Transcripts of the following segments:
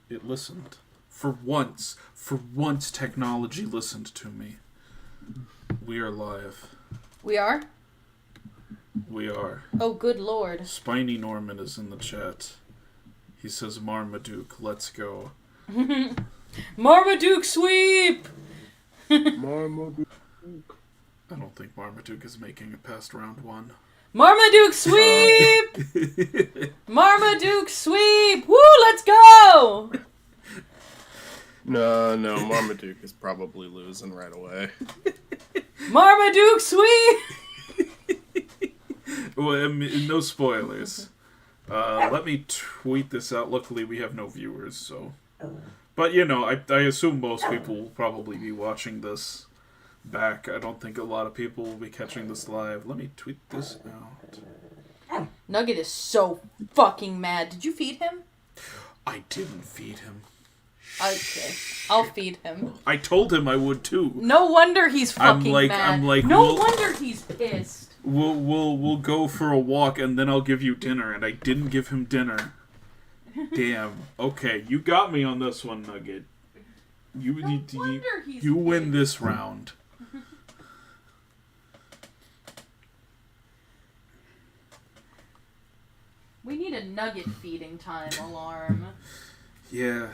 It listened. For once, technology listened to me. We are live. We are? We are. Oh, good lord. Spiny Norman is in the chat. He says, Marmaduke, let's go. Marmaduke sweep! Marmaduke. I don't think Marmaduke is making it past round one. Marmaduke sweep! Marmaduke sweep! Woo, let's go! No, Marmaduke is probably losing right away. Marmaduke sweep! Well, I mean, no spoilers. Let me tweet this out. Luckily, we have no viewers, so... But, you know, I assume most people will probably be watching this back. I don't think a lot of people will be catching this live. Let me tweet this out. Nugget is so fucking mad. Did you feed him? I didn't feed him. Okay, I'll feed him. I told him I would, too. No wonder he's fucking mad. No wonder he's pissed. We'll go for a walk and then I'll give you dinner, and I didn't give him dinner. Damn. Okay, you got me on this one, Nugget. You win this round. We need a nugget feeding time alarm. Yeah.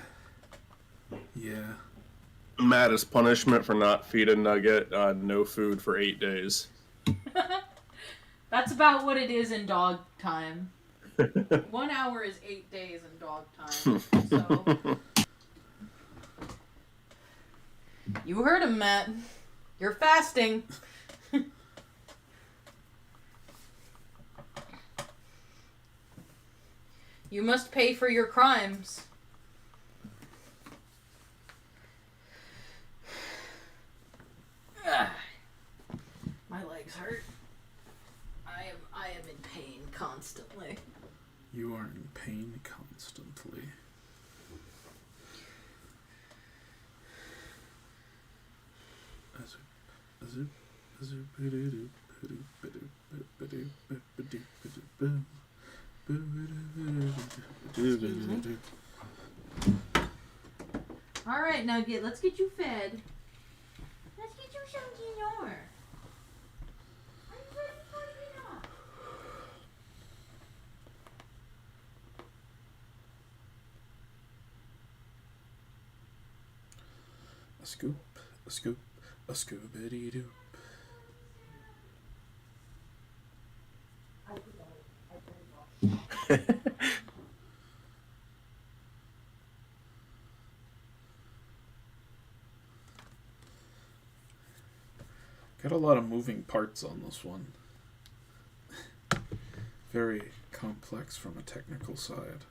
Matt, punishment for not feeding Nugget no food for 8 days. That's about what it is in dog time. 1 hour is 8 days in dog time. So. You heard him, Matt. You're fasting. You must pay for your crimes. My legs hurt. I am in pain constantly. You are in pain constantly. Alright, Nugget, let's get you fed. Let's get you some dinner. Are you ready for dinner? A scoop, a scoop, a scoop-a-dee-doo. Got a lot of moving parts on this one. Very complex from a technical side.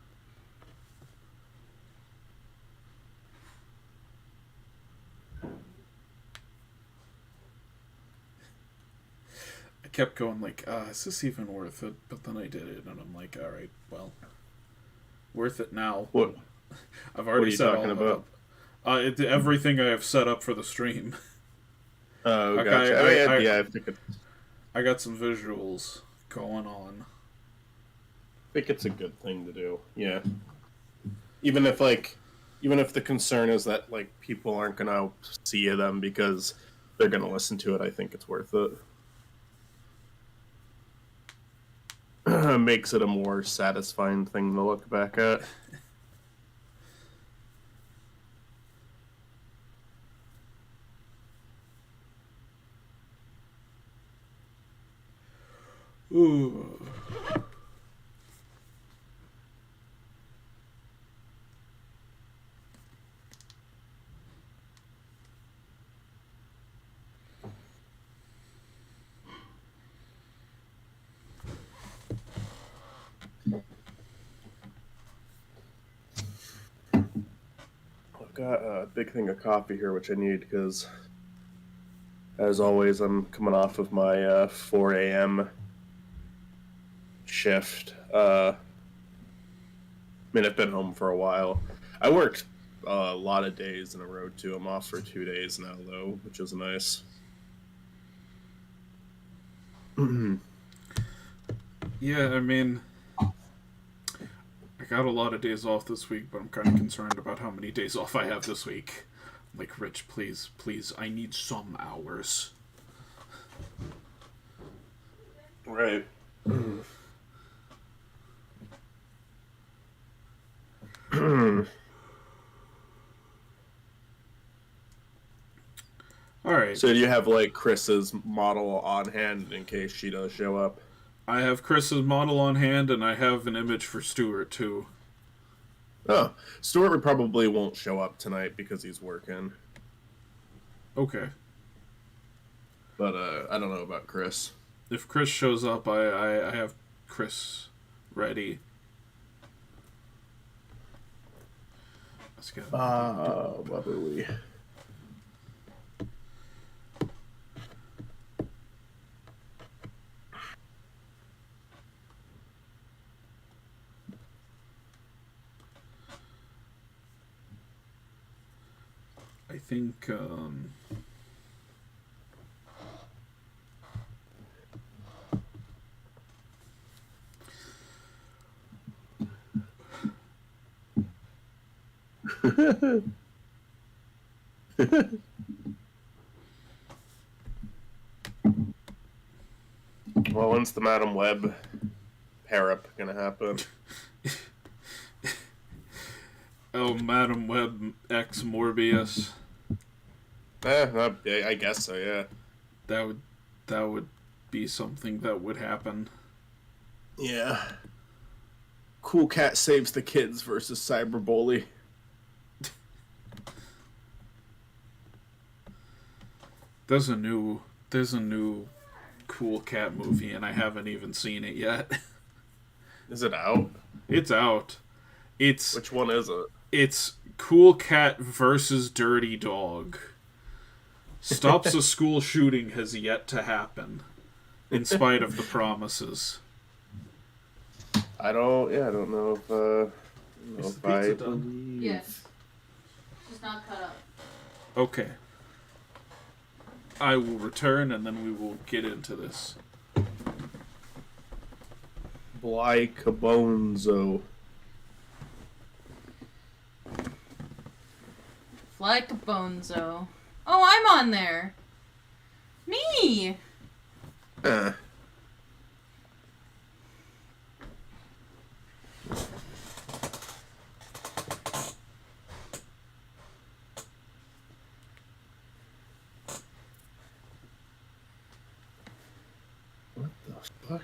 I kept going like, is this even worth it? But then I did it, and I'm like, alright, well, worth it now. What? I've already What set are you talking all about? up. Everything I have set up for the stream. Oh, Okay, gotcha. I think I got some visuals going on. it's a good thing to do. Yeah. Even if the concern is that like people aren't gonna see them because they're gonna listen to it, I think it's worth it. Makes it a more satisfying thing to look back at. Ooh. I've got a big thing of coffee here, which I need because, as always, I'm coming off of my 4 a.m. shift. I mean, I've been home for a while. I worked a lot of days in a row, too. I'm off for 2 days now, though, which is nice. Yeah, I mean, I got a lot of days off this week, but I'm kind of concerned about how many days off I have this week. I'm like, Rich, please, I need some hours. Right. Alright. So do you have, like, Chris's model on hand in case she does show up? I have Chris's model on hand, and I have an image for Stuart, too. Oh, Stuart probably won't show up tonight because he's working. Okay. But, I don't know about Chris. If Chris shows up, I have Chris ready. Let's go. What are we? I think, Well, when's the Madam Web pair-up gonna happen? oh, Madam Web X Morbius. I guess so, yeah. That would be something that would happen. Yeah. Cool Cat saves the kids versus Cyberbully. There's a new Cool Cat movie, and I haven't even seen it yet. Is it out? It's out. Which one is it? It's Cool Cat versus Dirty Dog. Stops a school shooting has yet to happen, in spite of the promises. I don't know Is the pizza done? believe... Yes. Just not cut up. Okay. I will return, and then we will get into this. Bly Cabonzo. Like a bonzo. Oh, I'm on there. Me. What the fuck?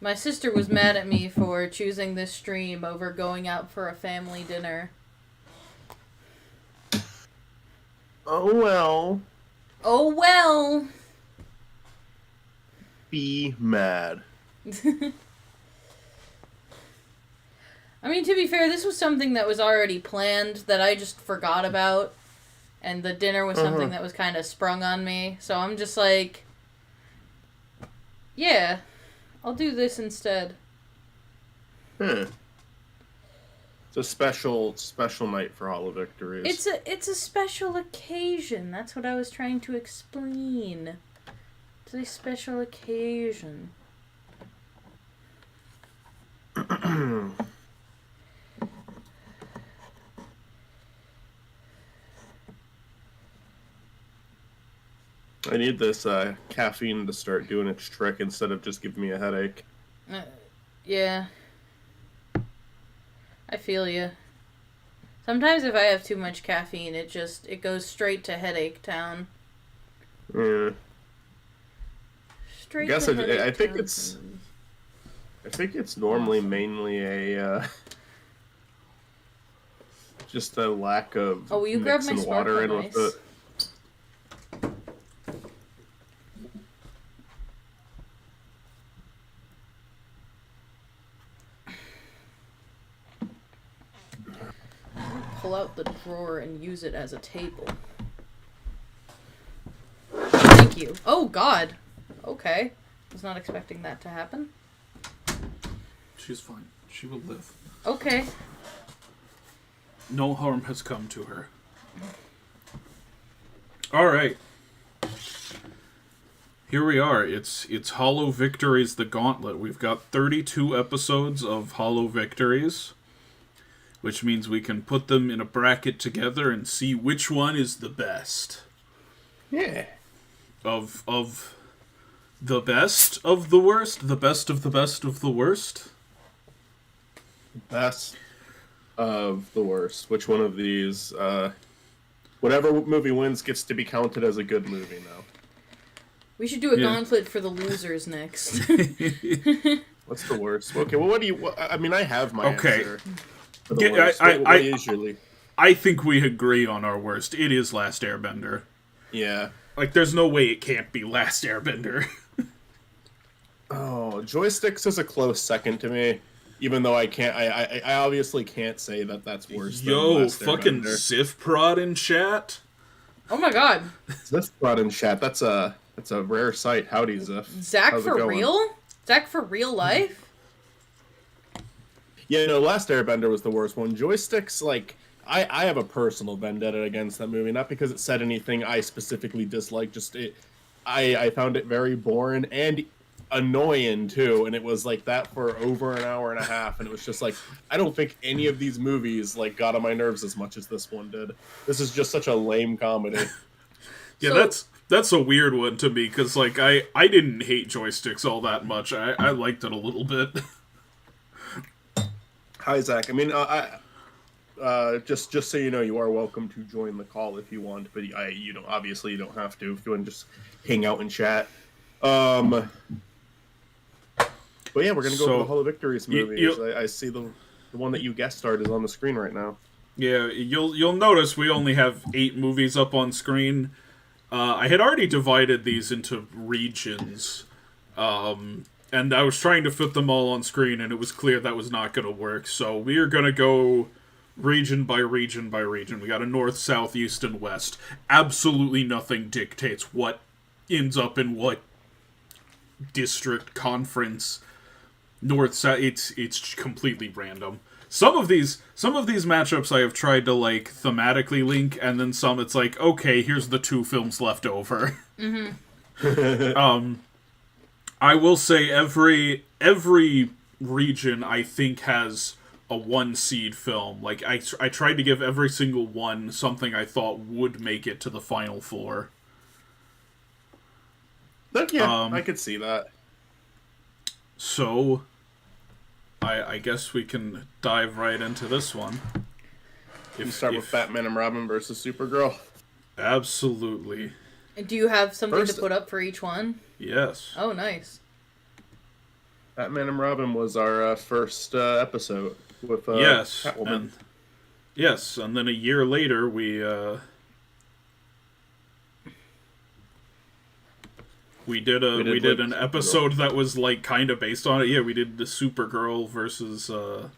My sister was mad at me for choosing this stream over going out for a family dinner. Oh well. Oh well. Be mad. I mean, to be fair, this was something that was already planned that I just forgot about. And the dinner was something that was kind of sprung on me. So I'm just like, yeah, I'll do this instead. It's a special night for Hollow Victories. It's a special occasion. That's what I was trying to explain. It's a special occasion. I need this caffeine to start doing its trick instead of just giving me a headache. Yeah. I feel you. Sometimes if I have too much caffeine, it goes straight to headache town. Yeah. Straight I guess to headache I think town. I think it's normally mainly a just a lack of will you grab my mixing water in sparkling with ice? it. Pull out the drawer and use it as a table. Thank you. Oh, God. Okay. Was not expecting that to happen. She's fine. She will live. Okay. No harm has come to her. Alright. Here we are. It's Hollow Victories, the Gauntlet. We've got 32 episodes of Hollow Victories, which means we can put them in a bracket together and see which one is the best. Yeah. Of the best of the worst? The best of the best of the worst? Best of the worst. Which one of these? Whatever movie wins gets to be counted as a good movie now. We should do a gauntlet for the losers next. What's the worst? Okay, well, what do you... I mean, I have my answer. For the Yeah, worst. What usually... I think we agree on our worst. It is Last Airbender. Yeah. Like, there's no way it can't be Last Airbender. Oh, Joysticks is a close second to me. Even though I can't... I obviously can't say that that's worse than Last fucking Airbender. Sif Prod in chat? Oh my god. Ziff Prod in chat. That's a rare sight. Howdy, Ziff. Zach How's it for going? real? Zach for real life? Yeah, no, Last Airbender was the worst one. Joysticks, like, I have a personal vendetta against that movie, not because it said anything I specifically disliked, just I found it very boring and annoying, too, and it was like that for over an hour and a half, and it was just like, I don't think any of these movies, like, got on my nerves as much as this one did. This is just such a lame comedy. Yeah, So- that's a weird one to me, because, like, I didn't hate Joysticks all that much. I liked it a little bit. Hi, Zach. I mean, just so you know, you are welcome to join the call if you want, but you don't. Obviously, you don't have to. If you want to just hang out and chat. But yeah, we're gonna go over the Hollow Victories movies. I see the one that you guest starred is on the screen right now. Yeah, you'll notice we only have 8 movies up on screen. I had already divided these into regions, and I was trying to fit them all on screen, and it was clear that was not going to work. So we are going to go region by region by region. We got a north, south, east, and west. Absolutely nothing dictates what ends up in what district, conference, north, south. It's completely random. Some of these matchups I have tried to, like, thematically link, and then some it's like, okay, here's the 2 films left over. I will say every region, I think, has a 1-seed film. Like, I tried to give every single one something I thought would make it to the final 4. But yeah, I could see that. So, I guess we can dive right into this one. You start with Batman and Robin versus Supergirl. Absolutely. Do you have something First- to put up for each one? Yes. Oh, nice. Batman and Robin was our first episode with Yes. Catwoman. And then a year later we did an episode that was, like, kind of based on it. Yeah, we did the Supergirl versus what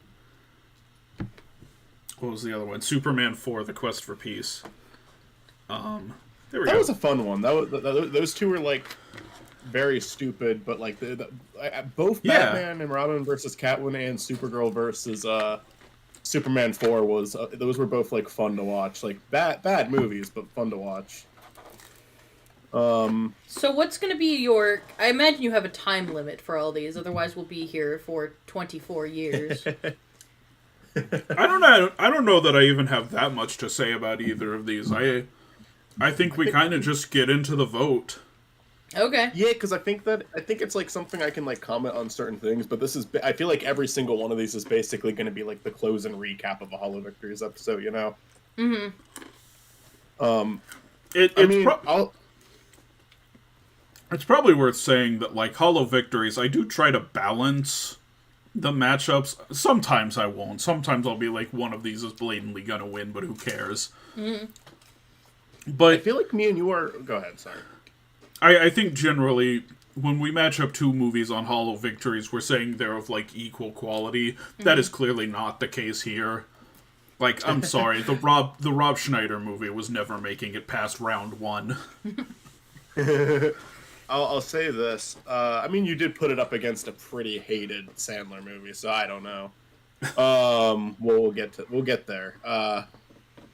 was the other one? Superman 4: The Quest for Peace. There we That go. was a fun one. Those two were, like, very stupid, but, like, both Batman and Robin versus Catwoman and Supergirl versus Superman 4 was those were both, like, fun to watch. Like, bad movies, but fun to watch. So what's going to be your... I imagine you have a time limit for all these, otherwise we'll be here for 24 years. I don't know that I even have that much to say about either of these. I think we kind of just get into the vote. Okay. Yeah, because I think it's, like, something I can, like, comment on certain things, but I feel like every single one of these is basically going to be, like, the close and recap of a Hollow Victories episode, you know? Mm-hmm. It's probably worth saying that, like, Hollow Victories, I do try to balance the matchups. Sometimes I won't. Sometimes I'll be like, one of these is blatantly gonna win, but who cares? Mm-hmm. But I feel like me and you are... Go ahead, sorry. I think generally, when we match up 2 movies on Hollow Victories, we're saying they're of, like, equal quality. Mm-hmm. That is clearly not the case here. Like, I'm sorry, the Rob Schneider movie was never making it past round 1. I'll say this. I mean, you did put it up against a pretty hated Sandler movie, so I don't know. We'll get there.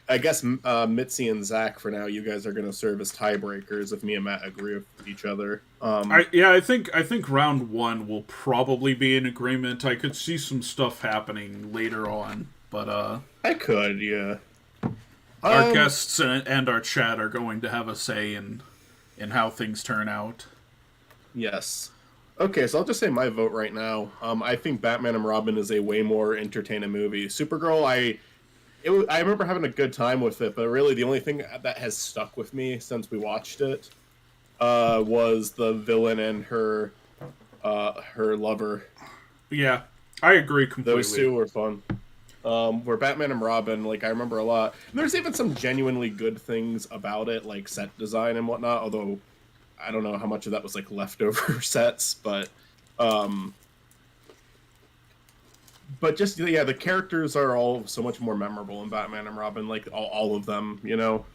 I guess Mitzi and Zach, for now, you guys are going to serve as tiebreakers if me and Matt agree with each other. I think round one will probably be in agreement. I could see some stuff happening later on, but I could, yeah. Our guests and our chat are going to have a say in how things turn out. Yes. Okay, so I'll just say my vote right now. I think Batman and Robin is a way more entertaining movie. Supergirl, I remember having a good time with it, but really the only thing that has stuck with me since we watched it was the villain and her lover. Yeah, I agree completely. Those two were fun. Where Batman and Robin, like, I remember a lot. And there's even some genuinely good things about it, like set design and whatnot, although I don't know how much of that was, like, leftover sets, but just, yeah, the characters are all so much more memorable in Batman and Robin, like, all of them, you know?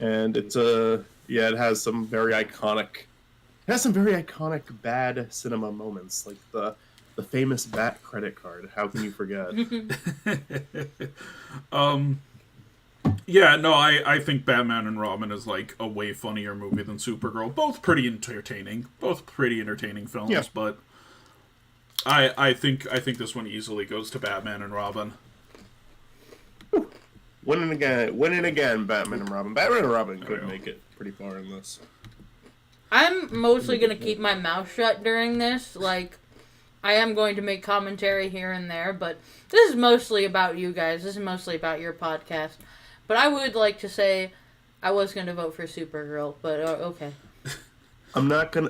And it's, yeah, it has some very iconic bad cinema moments, like the famous Bat credit card. How can you forget? Yeah, no, I think Batman and Robin is like a way funnier movie than Supergirl. Both pretty entertaining films, yeah. But I think this one easily goes to Batman and Robin. Winning again, Batman and Robin. Batman and Robin could make it pretty far in this. I'm mostly gonna keep my mouth shut during this, like. I am going to make commentary here and there, but this is mostly about you guys. This is mostly about your podcast. But I would like to say I was going to vote for Supergirl, but okay.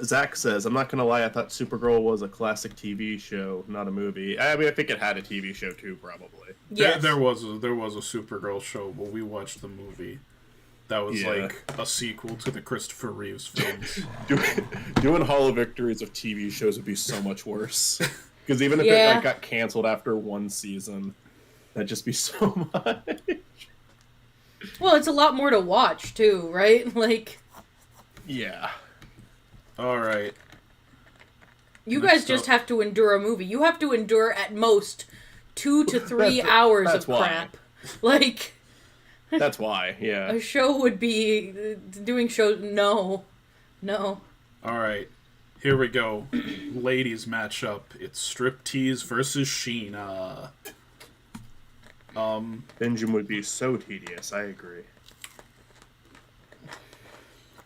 Zach says, I'm not going to lie, I thought Supergirl was a classic TV show, not a movie. I mean, I think it had a TV show too, probably. Yes. There was a Supergirl show, but we watched the movie. That was like a sequel to the Christopher Reeves films. Doing Hollow Victories of TV shows would be so much worse. Because even if it like, got canceled after one season, that'd just be so much. Well, it's a lot more to watch too, right? Like. Yeah. All right. You guys just have to endure a movie. You have to endure at most 2 to 3 hours of crap. Like. That's why, yeah. A show would be doing shows. No. All right, here we go. Ladies matchup. It's Striptease versus Sheena. Benjamin would be so tedious. I agree.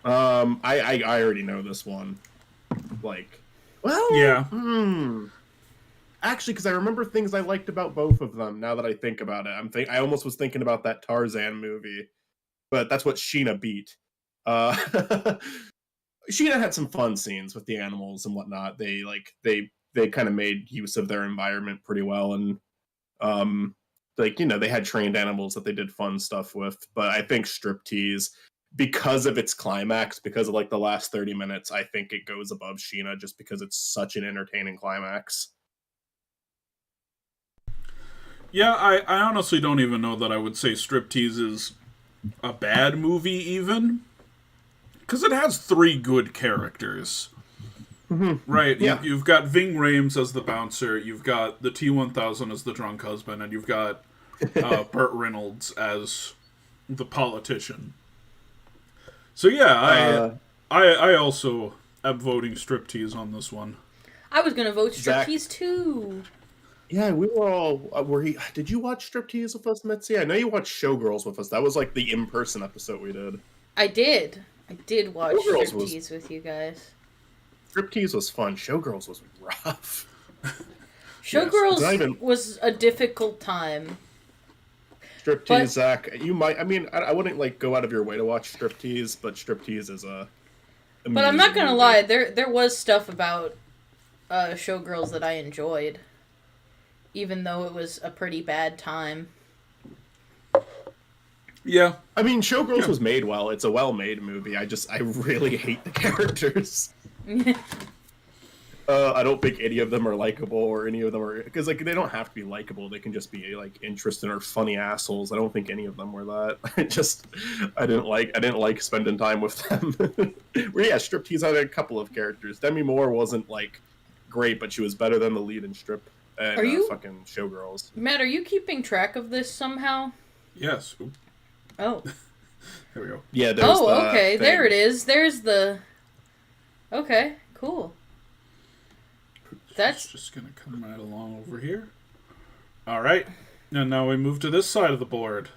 I already know this one. Like, well, yeah. Actually, because I remember things I liked about both of them. Now that I think about it, I almost was thinking about that Tarzan movie, but that's what Sheena beat. Sheena had some fun scenes with the animals and whatnot. They kind of made use of their environment pretty well, and they had trained animals that they did fun stuff with. But I think Striptease, because of its climax, because of like the last 30 minutes, I think it goes above Sheena just because it's such an entertaining climax. Yeah, I honestly don't even know that I would say Striptease is a bad movie, even. Because it has 3 good characters. Mm-hmm. Right? Yeah. You've got Ving Rhames as the bouncer, you've got the T-1000 as the drunk husband, and you've got Burt Reynolds as the politician. So yeah, I also am voting Striptease on this one. I was going to vote Striptease too. Yeah, we were all. Did you watch Striptease with us, Mitzi? I know you watched Showgirls with us. That was like the in-person episode we did. I did watch Striptease with you guys. Striptease was fun. Showgirls was rough. Showgirls was a difficult time. Striptease, Zach, you might. I mean, I wouldn't like go out of your way to watch Striptease, but Striptease is a. But I'm not gonna lie. There was stuff about Showgirls that I enjoyed. Even though it was a pretty bad time. Yeah. I mean, Showgirls was made well. It's a well-made movie. I really hate the characters. I don't think any of them are likable, or any of them are... Because, like, they don't have to be likable. They can just be, like, interesting or funny assholes. I don't think any of them were that. I didn't like spending time with them. Where, yeah, Striptease had a couple of characters. Demi Moore wasn't, like, great, but she was better than the lead in Strip. And fucking Showgirls. Matt, are you keeping track of this somehow? Yes. Oop. Oh. There we go. Yeah, there's okay. thing. There it is. There's the... Okay, cool. That's... It's just going to come right along over here. All right. And now we move to this side of the board.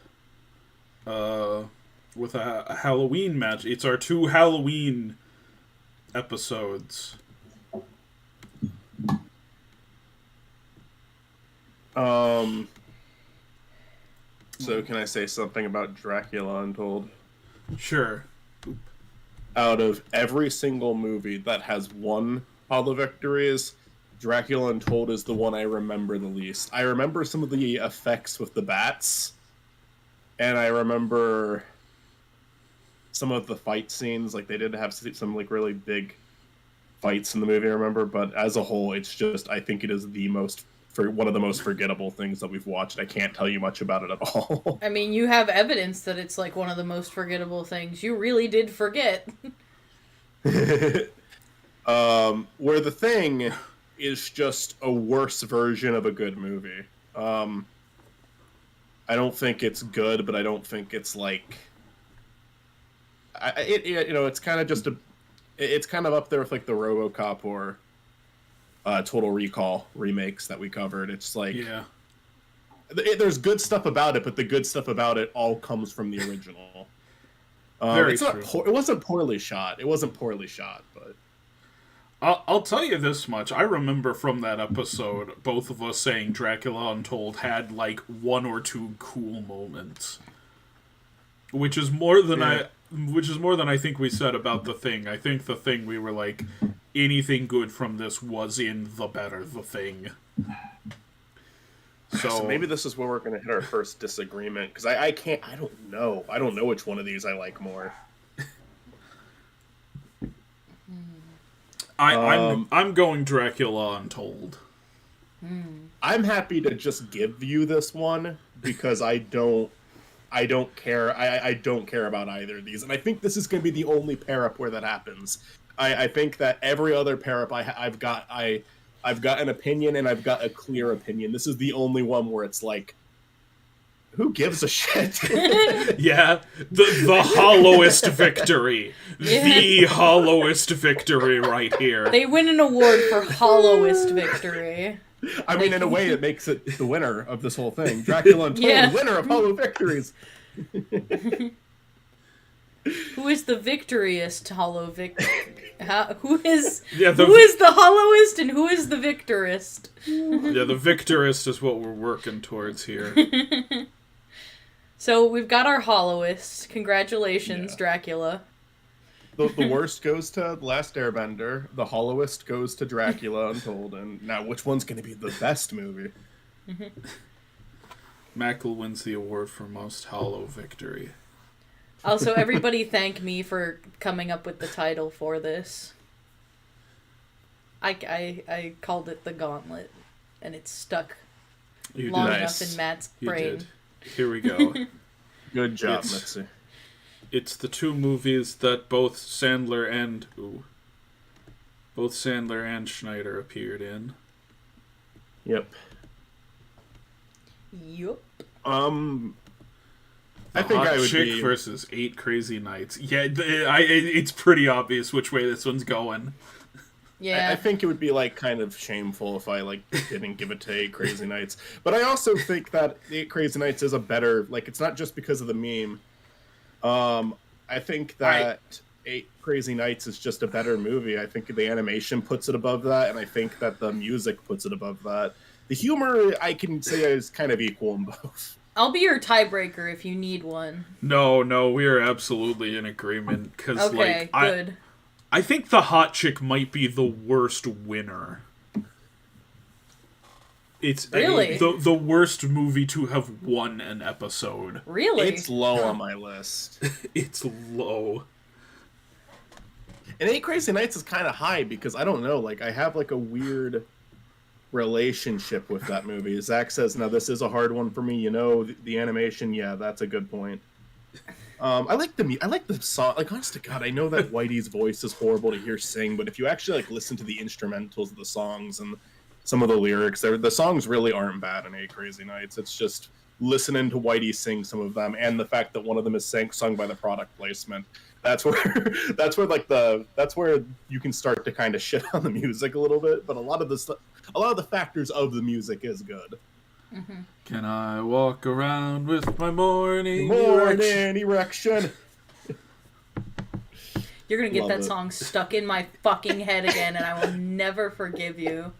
With a Halloween match. It's our 2 Halloween episodes. So can I say something about Dracula Untold? Sure. Out of every single movie that has won Hollow Victories, Dracula Untold is the one I remember the least. I remember some of the effects with the bats, and I remember some of the fight scenes. Like, they did have some, like, really big fights in the movie, I remember, but as a whole, it's just, I think it is one of the most forgettable things that we've watched. I can't tell you much about it at all. I mean, you have evidence that it's, like, one of the most forgettable things. You really did forget. Where The Thing is just a worse version of a good movie. I don't think it's good, but I don't think it's, like... it's kind of just it's kind of up there with, like, the RoboCop or Total Recall remakes that we covered. It's like, yeah, there's good stuff about it, but the good stuff about it all comes from the original. Very it's true. It wasn't poorly shot. But I'll tell you this much. I remember from that episode, both of us saying Dracula Untold had, like, 1 or 2 cool moments. Which is more than I think we said about The Thing. I think The Thing, we were like, anything good from this was in The Thing. So maybe this is where we're going to hit our first disagreement, because I don't know which one of these I like more. I'm going Dracula Untold. I'm happy to just give you this one because I don't care. I don't care about either of these, and I think this is going to be the only pair up where that happens. I think that every other pair up I've got an opinion, and I've got a clear opinion. This is the only one where it's like, who gives a shit? Yeah, the hollowest victory. Yeah. The hollowest victory right here. They win an award for hollowest victory. I mean, in a way, it makes it the winner of this whole thing. Dracula Untold, winner of Hollow Victories. Who is the victoriest Hollow Victor? Who is the hollowest and who is the victorist? Yeah, the victorist is what we're working towards here. So we've got our hollowest. Congratulations, Dracula. The worst goes to The Last Airbender. The hollowest goes to Dracula Untold. And now, which one's going to be the best movie? Mackle wins the award for most hollow victory. Also, everybody thank me for coming up with the title for this. I called it the Gauntlet, and it's stuck long enough in Matt's brain. You did. Here we go. Good job, Mitzi. It's the 2 movies that both Sandler and Schneider appeared in. Yep. I think I would Chick versus 8 Crazy Nights. Yeah, it's pretty obvious which way this one's going. Yeah, I think it would be like kind of shameful if I didn't give it to 8 Crazy Nights. But I also think that 8 Crazy Nights is a better, it's not just because of the meme. I think that 8 Crazy Nights is just a better movie. I think the animation puts it above that, and I think that the music puts it above that. The humor, I can say, is kind of equal in both. I'll be your tiebreaker if you need one. No, we are absolutely in agreement. Cause, good. I think The Hot Chick might be the worst winner. It's really the worst movie to have won an episode. Really? It's low on my list. It's low. And 8 Crazy Nights is kind of high because, I don't know, I have, a weird relationship with that movie. Zach says, now this is a hard one for me, the animation, yeah, that's a good point. I like the song, honest to God, I know that Whitey's voice is horrible to hear sing, but if you actually, listen to the instrumentals of the songs and some of the lyrics, the songs really aren't bad in 8 Crazy Nights. It's just listening to Whitey sing some of them, and the fact that one of them is sung by the product placement. That's where that's where you can start to kind of shit on the music a little bit. But a lot of the factors of the music is good. Mm-hmm. Can I walk around with my morning erection? You're gonna get Love that it. song stuck in my fucking head again, and I will never forgive you.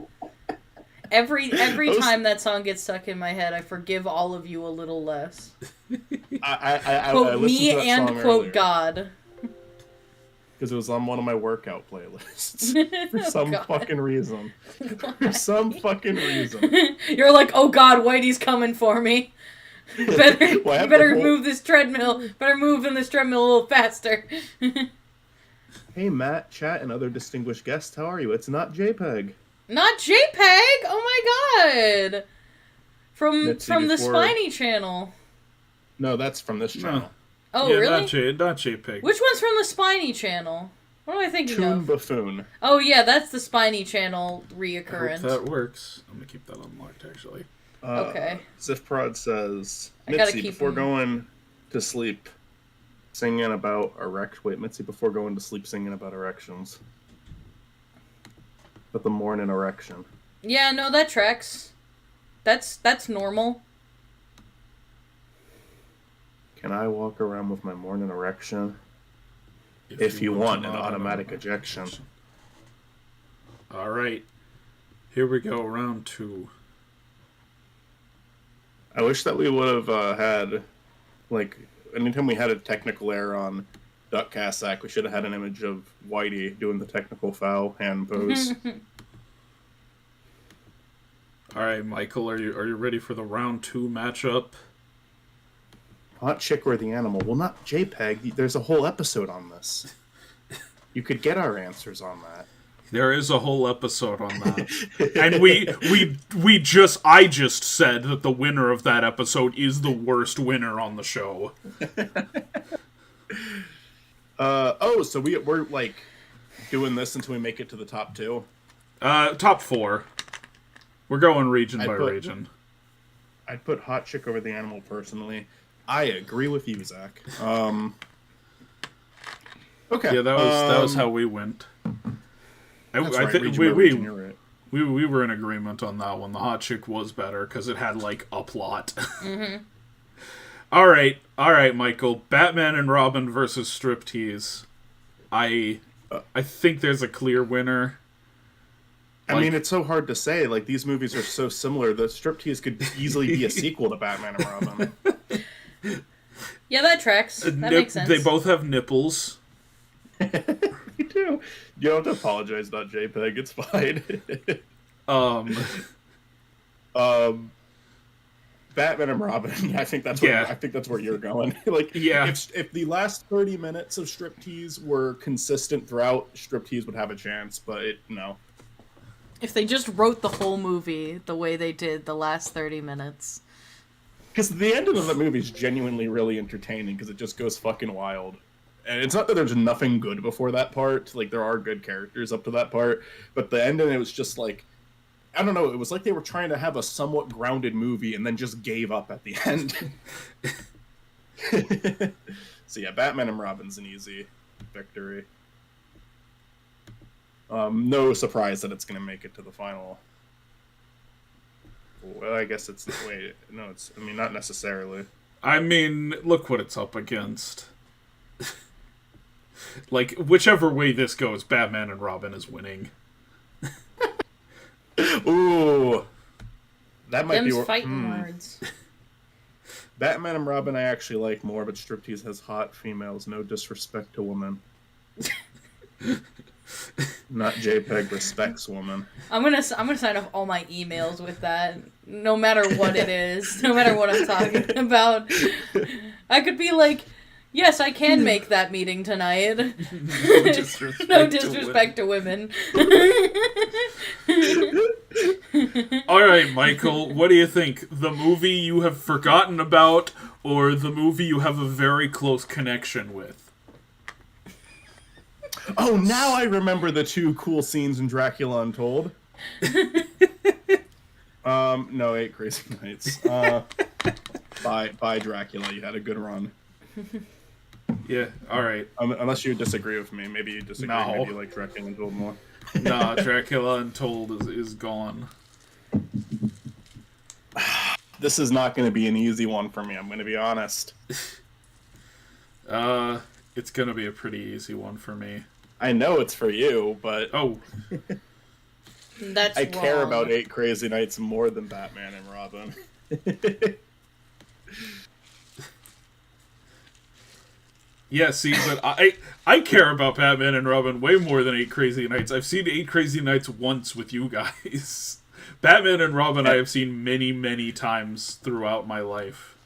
Every time that song gets stuck in my head, I forgive all of you a little less. I Quote listened me to that and song quote earlier, God. because it was on one of my workout playlists for some fucking reason. For some fucking reason. You're like, oh God, Whitey's coming for me. You better move this treadmill. Better move in this treadmill a little faster. Hey Matt, chat, and other distinguished guests, how are you? It's not JPEG. Not JPEG. Oh my God. From the Spiny channel. No, that's from this channel. Oh, yeah, really? Not JPEG. Which one's from the Spiny channel? What am I thinking Toon of? Buffoon. Oh yeah, that's the Spiny channel I reoccurrence. hope that works. I'm gonna keep that unlocked, actually. Okay. Zifprod says, I gotta Mitzi, keep before them. going to sleep, singing about Mitzi, before going to sleep, singing about erections. But the morning erection. Yeah, no, that tracks. That's normal. Can I walk around with my morning erection? If you want an automatic ejection. All right. Here we go, round 2. I wish that we would have had, like, anytime we had a technical error on Duck Cassack, we should have had an image of Whitey doing the technical foul hand pose. All right, Michael, are you ready for the round 2 matchup? Hot chick or the animal? Well, not JPEG. There's a whole episode on this. You could get our answers on that. There is a whole episode on that. And I just said that the winner of that episode is the worst winner on the show. So we're like doing this until we make it to the top 2? Top 4. We're going region by region. I'd put Hot Chick over the animal personally. I agree with you, Zach. Okay. Yeah, that was how we went. I think we were in agreement on that one. The Hot Chick was better because it had like a plot. Mm-hmm. All right, Michael. Batman and Robin versus Striptease. I think there's a clear winner. I mean, it's so hard to say. Like, these movies are so similar. The Striptease could easily be a sequel to Batman and Robin. Yeah, that tracks. That makes sense. They both have nipples. You do. You don't have to apologize, not JPEG. It's fine. Batman and Robin. I think that's where you're going. Like, yeah. If the last 30 minutes of Striptease were consistent throughout, Striptease would have a chance. But no. If they just wrote the whole movie the way they did the last 30 minutes. Because the ending of the movie is genuinely really entertaining because it just goes fucking wild. And it's not that there's nothing good before that part. Like, there are good characters up to that part. But the ending, it was just like, I don't know, it was like they were trying to have a somewhat grounded movie and then just gave up at the end. So yeah, Batman and Robin's an easy victory. No surprise that it's going to make it to the final. Well, I guess it's... Wait, no, it's... I mean, not necessarily. I mean, look what it's up against. Like, whichever way this goes, Batman and Robin is winning. Ooh. That might be... fighting words. Batman and Robin I actually like more, but Striptease has hot females. No disrespect to women. Not JPEG respects woman. I'm gonna sign off all my emails with that, no matter what it is, no matter what I'm talking about. I could be like, yes, I can make that meeting tonight. No disrespect to women. All right, Michael, what do you think? The movie you have forgotten about, or the movie you have a very close connection with? Oh, now I remember the 2 cool scenes in Dracula Untold. No, 8 Crazy Nights. Bye, Dracula. You had a good run. Yeah, alright. Unless you disagree with me. Maybe you disagree. No. Maybe you like Dracula Untold more. Nah, Dracula Untold is gone. This is not going to be an easy one for me. I'm going to be honest. It's gonna be a pretty easy one for me. I know it's for you, but Oh, That's I wrong. care about 8 Crazy Nights more than Batman and Robin. yeah. See, but I care about Batman and Robin way more than 8 Crazy Nights. I've seen 8 Crazy Nights once with you guys. Batman and Robin I have seen many, many times throughout my life.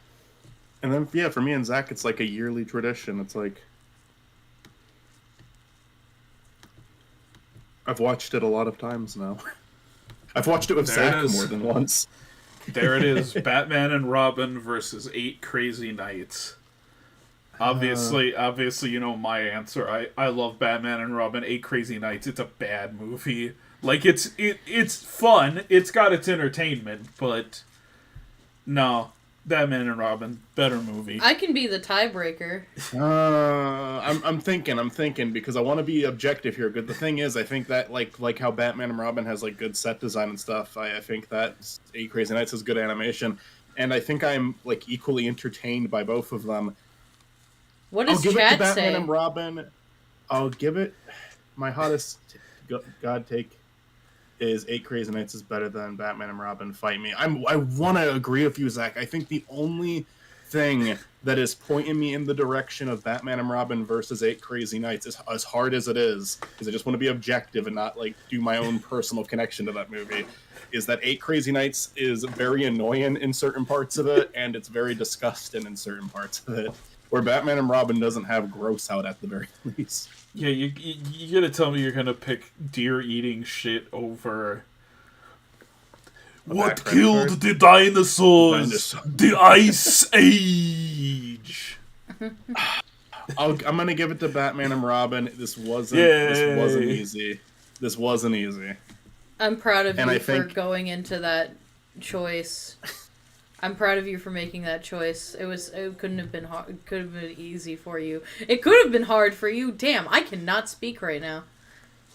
And then, yeah, for me and Zach, it's like a yearly tradition. It's like I've watched it a lot of times now. I've watched it with There Zach it is. more than once. There it is, Batman and Robin versus 8 Crazy Nights. Obviously, you know my answer. I love Batman and Robin. 8 Crazy Nights. It's a bad movie. Like it's fun. It's got its entertainment, but no, Batman and Robin, better movie. I can be the tiebreaker. I'm thinking because I want to be objective here. But the thing is, I think that like how Batman and Robin has like good set design and stuff. I think that 8 Crazy Nights has good animation, and I think I'm like equally entertained by both of them. What does I'll give it to Chad Batman say? and Robin. I'll give it my hottest God take is 8 Crazy Nights is better than Batman and Robin Fight Me. I want to agree with you, Zach. I think the only thing that is pointing me in the direction of Batman and Robin versus 8 Crazy Nights, is as hard as it is, because I just want to be objective and not like do my own personal connection to that movie, is that 8 Crazy Nights is very annoying in certain parts of it, and it's very disgusting in certain parts of it, where Batman and Robin doesn't have gross out at the very least. Yeah, you gotta tell me you're gonna pick deer-eating shit over... What killed the dinosaurs? The Ice Age! I'm gonna give it to Batman and Robin. This wasn't easy. This wasn't easy. I'm proud of And you I for think- going into that choice. I'm proud of you for making that choice. It couldn't have been hard. It could have been easy for you. It could have been hard for you. Damn, I cannot speak right now.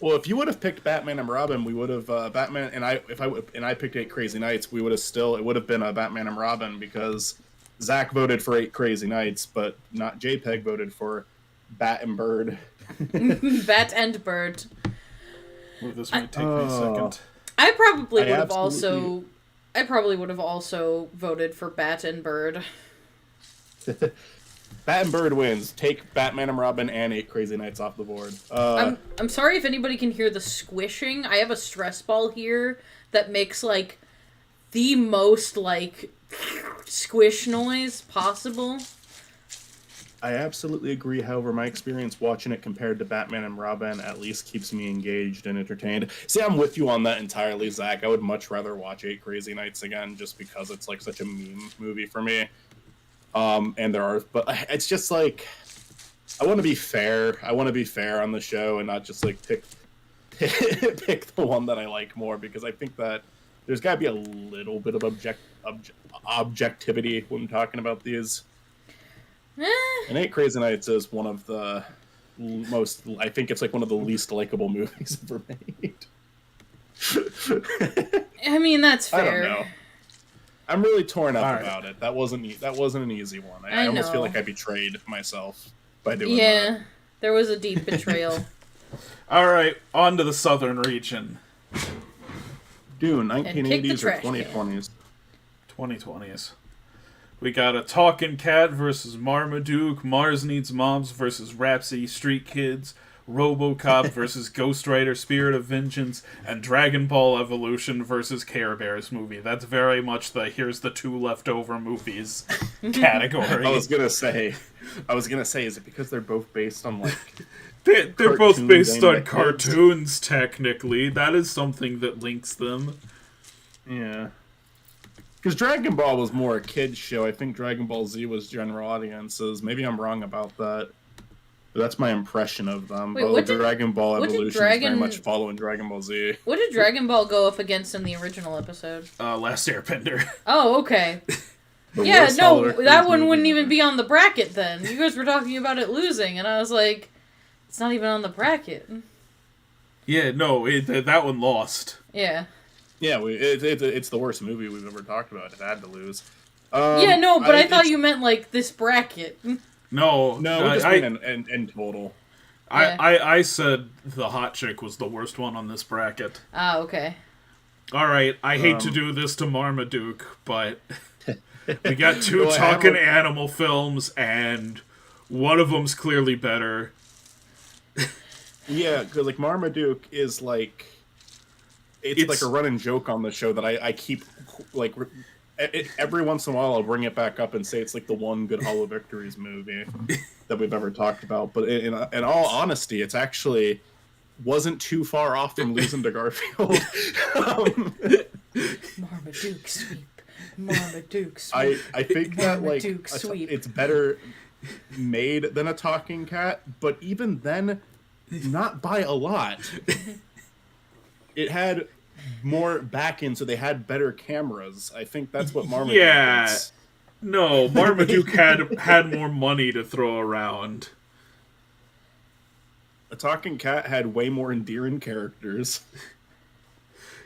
Well, if you would have picked Batman and Robin, we would have Batman and I picked 8 Crazy Nights. We would have it would have been a Batman and Robin, because Zach voted for 8 Crazy Nights, but not JPEG voted for Bat and Bird. Bat and Bird. Well, this might take me a second. I probably I would have absolutely- also voted for Bat and Bird. Bat and Bird wins. Take Batman and Robin and 8 Crazy Nights off the board. I'm sorry if anybody can hear the squishing. I have a stress ball here that makes like the most like squish noise possible. I absolutely agree. However, my experience watching it compared to Batman and Robin at least keeps me engaged and entertained. See, I'm with you on that entirely, Zach. I would much rather watch 8 Crazy Nights again, just because it's like such a meme movie for me. And but it's just like, I want to be fair. I want to be fair on the show and not just like pick the one that I like more, because I think that there's got to be a little bit of objectivity when talking about these. And 8 Crazy Nights is one of the most, I think it's like one of the least likable movies ever made. I mean, that's fair. I don't know. I'm really torn up All about it. That wasn't an easy one. I almost feel know. like I betrayed myself by doing Yeah, that. there was a deep betrayal. Alright, on to the southern region. Dune, kick the 1980s or trash can. 2020s? 2020s. We got a Talking Cat versus Marmaduke, Mars Needs Moms versus Rhapsody Street Kids, RoboCop versus Ghost Rider Spirit of Vengeance, and Dragon Ball Evolution versus Care Bears movie. That's very much the here's the 2 leftover movies category. I was gonna say, is it because they're both based on like? They're both cartoons based aimed on at kids? cartoons, technically. That is something that links them. Yeah. Because Dragon Ball was more a kid's show. I think Dragon Ball Z was general audiences. Maybe I'm wrong about that. But that's my impression of them. Wait, But what did- Dragon Ball what did Evolution is Dragon- very much following Dragon Ball Z. What did Dragon Ball go up against in the original episode? Last Airbender. Oh, okay. Yeah, no, that one wouldn't even be on the bracket then. You guys were talking about it losing, and I was like, it's not even on the bracket. Yeah, no, that one lost. Yeah. Yeah, it's the worst movie we've ever talked about. It had to lose. Yeah, no, but I thought you meant, like, this bracket. No, we just mean in total. Yeah. I said the hot chick was the worst one on this bracket. Ah, okay. Alright, I hate to do this to Marmaduke, but we got two talking animal films, and one of them's clearly better. Yeah, because, like, Marmaduke is, like... It's like a running joke on the show that I keep, like... every once in a while, I'll bring it back up and say it's, like, the one good Hollow Victories movie that we've ever talked about. But in all honesty, it's actually... wasn't too far off from losing to Garfield. Marmaduke sweep. Marmaduke sweep. I think that, like, sweep. it's better made than a talking cat, but even then, not by a lot. It had more back end, so they had better cameras. I think that's what Marmaduke is. No, Marmaduke had more money to throw around. A talking cat had way more endearing characters.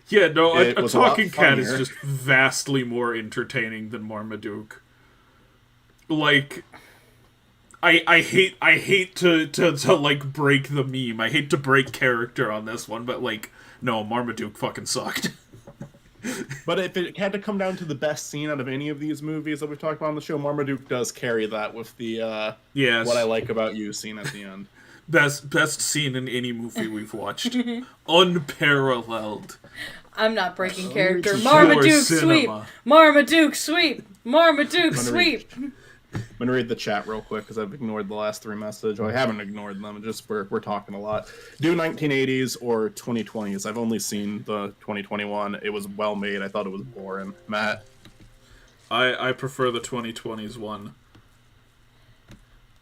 Yeah, no, a talking cat is funnier. just vastly more entertaining than Marmaduke. Like, I hate to like break the meme. I hate to break character on this one, but like, no, Marmaduke fucking sucked. But if it had to come down to the best scene out of any of these movies that we've talked about on the show, Marmaduke does carry that with the Yes. What I Like About You scene at the end. Best scene in any movie we've watched. Unparalleled. I'm not breaking character. Pure Marmaduke sweep. cinema. Marmaduke sweep. Marmaduke sweep. I'm gonna read the chat real quick because I've ignored the last three messages. Well, I haven't ignored them. Just we're talking a lot. Do 1980s or 2020s. I've only seen the 2021. It was well made. I thought it was boring. Matt. I prefer the 2020s one.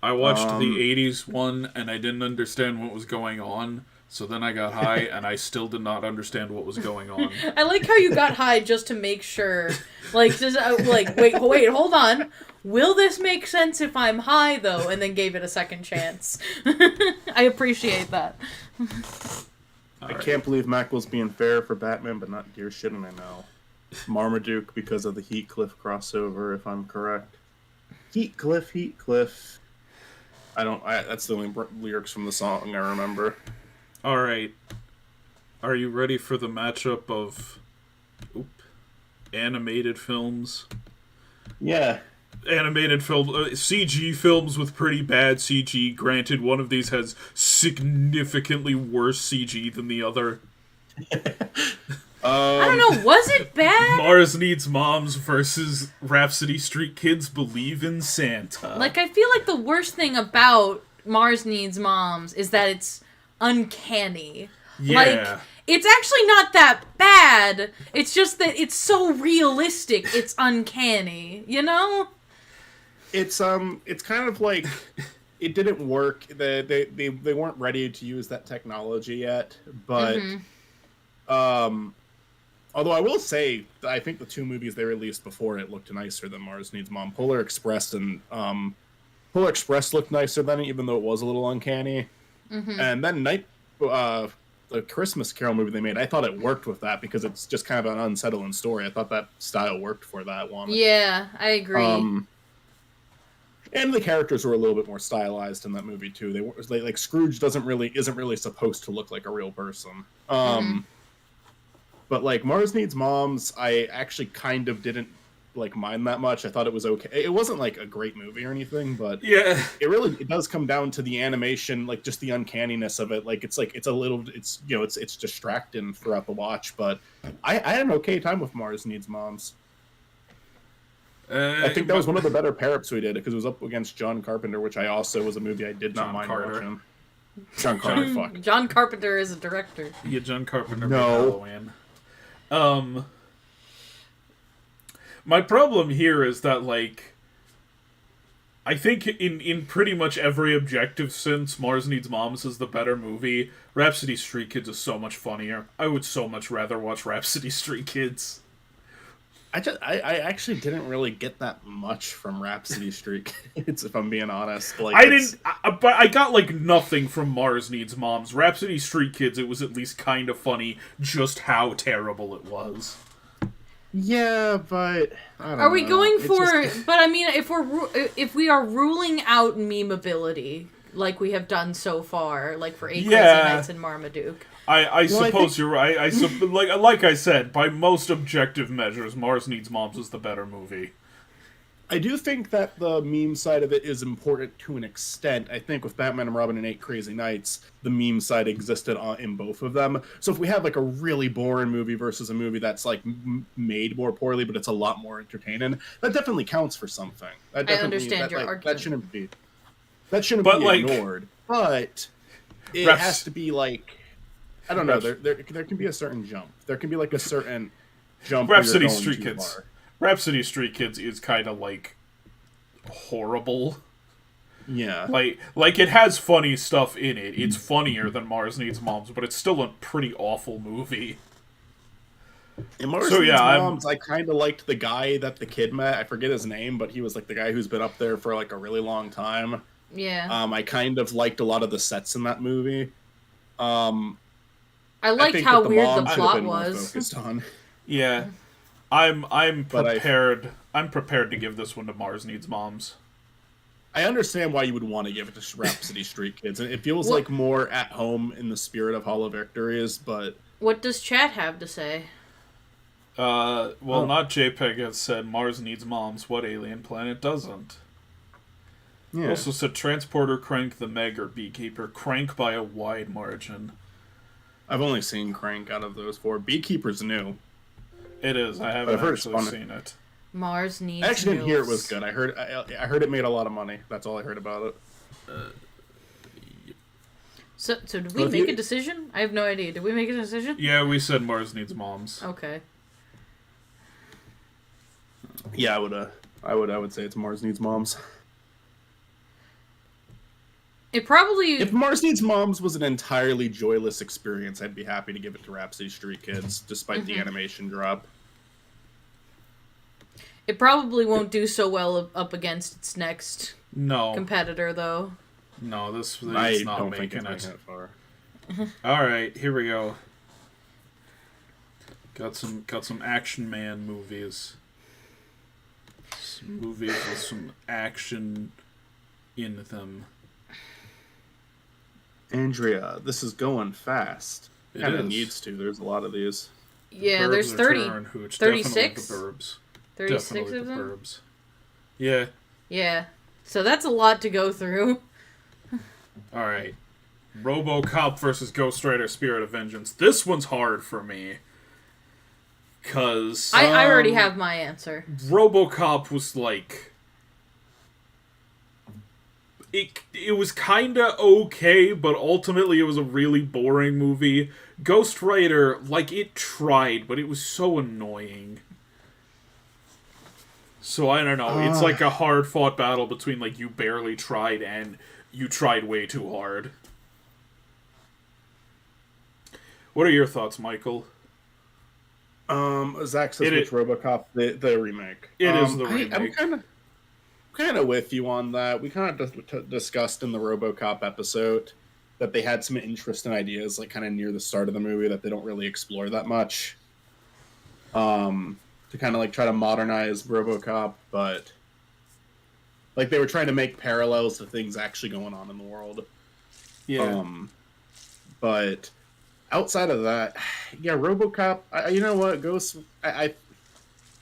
I watched the 80s one and I didn't understand what was going on. So then I got high and I still did not understand what was going on. I like how you got high just to make sure. Like, just wait, hold on. Will this make sense if I'm high, though? And then gave it a second chance. I appreciate that. I can't believe Mac was being fair for Batman, but not dear shit, and I know. Marmaduke because of the Heathcliff crossover, if I'm correct. Heathcliff. That's the only lyrics from the song I remember. Alright. Are you ready for the matchup of animated films? Yeah. Animated film, CG films with pretty bad CG. Granted, one of these has significantly worse CG than the other. I don't know, was it bad? Mars Needs Moms versus Rhapsody Street Kids Believe in Santa. Like, I feel like the worst thing about Mars Needs Moms is that it's uncanny. Yeah. Like, it's actually not that bad. It's just that it's so realistic, it's uncanny, you know? It's kind of like it didn't work. They weren't ready to use that technology yet, but although I will say I think the two movies they released before it looked nicer than Mars Needs Mom. Polar Express looked nicer than it, even though it was a little uncanny. And then the Christmas Carol movie they made, I thought it worked with that because it's just kind of an unsettling story. I thought that style worked for that one. Yeah, I agree. And the characters were a little bit more stylized in that movie too. They like Scrooge isn't really supposed to look like a real person. But like Mars Needs Moms, I actually kind of didn't like mind that much. I thought it was okay. It wasn't like a great movie or anything, but yeah, it does come down to the animation, like just the uncanniness of it. Like it's distracting throughout the watch. But I had an okay time with Mars Needs Moms. I think that was one of the better pair-ups we did because it was up against John Carpenter, which I also was a movie I did not mind watching. John Carpenter, fuck. John Carpenter is a director. Yeah, John Carpenter made No. Halloween. My problem here is that, like, I think in pretty much every objective sense, Mars Needs Moms is the better movie. Rhapsody Street Kids is so much funnier. I would so much rather watch Rhapsody Street Kids. I actually didn't really get that much from Rhapsody Street Kids, if I'm being honest. Like, I didn't, but I got like nothing from Mars Needs Moms. Rhapsody Street Kids, it was at least kind of funny just how terrible it was. Yeah, but I don't Are we know. going for? Just... But I mean, if we are ruling out memeability like we have done so far, like for Eight Crazy Nights and Marmaduke. I suppose you're right. Like I said, by most objective measures, Mars Needs Moms is the better movie. I do think that the meme side of it is important to an extent. I think with Batman and Robin and Eight Crazy Nights, the meme side existed in both of them. So if we have like a really boring movie versus a movie that's like made more poorly, but it's a lot more entertaining, that definitely counts for something. I understand your argument. That shouldn't be ignored. But it has to be like, I don't know. There can be a certain jump. There can be like a certain jump. Rhapsody Street Kids. Rhapsody Street Kids is kind of like horrible. Yeah. Like it has funny stuff in it. It's funnier than Mars Needs Moms, but it's still a pretty awful movie. In Mars Needs Moms, I kind of liked the guy that the kid met. I forget his name, but he was like the guy who's been up there for like a really long time. Yeah. I kind of liked a lot of the sets in that movie. I liked how weird the plot was. Yeah. I'm prepared. I'm prepared to give this one to Mars Needs Moms. I understand why you would want to give it to Rhapsody Street Kids. It feels like more at home in the spirit of Hollow Victories, but... What does chat have to say? Not JPEG has said Mars Needs Moms. What alien planet doesn't? Yeah. Also said Transporter, Crank, the Meg, or Beekeeper. Crank by a wide margin. I've only seen Crank out of those four. Beekeeper's new. It is. I haven't actually seen it. Mars Needs I actually didn't hear it was good. I heard it made a lot of money. That's all I heard about it. So did we make a decision? I have no idea. Did we make a decision? Yeah, we said Mars Needs Moms. Okay. Yeah, I would say it's Mars Needs Moms. It probably... If Mars Needs Moms was an entirely joyless experience, I'd be happy to give it to Rhapsody Street Kids, despite the animation drop. It probably won't do so well up against its next competitor, though. No, this is not making it. Far. All right, here we go. Got some Action Man movies. Some movies with some action in them. Andrea, this is going fast. It kind of needs to. There's a lot of these. Yeah, there's 30. 36? The Burbs. 36 Definitely of them? The Burbs. Yeah. Yeah. So that's a lot to go through. Alright. RoboCop versus Ghost Rider Spirit of Vengeance. This one's hard for me. Because... I already have my answer. RoboCop was like... It was kinda okay, but ultimately it was a really boring movie. Ghost Rider, like, it tried, but it was so annoying. So I don't know, it's like a hard-fought battle between, like, you barely tried and you tried way too hard. What are your thoughts, Michael? Zach says it's RoboCop, the remake. It is the remake. I'm kind of with you on that. We kind of discussed in the RoboCop episode that they had some interesting ideas, like kind of near the start of the movie, that they don't really explore that much. To kind of like try to modernize RoboCop, but like they were trying to make parallels to things actually going on in the world. Yeah. But outside of that, yeah, RoboCop. You know what,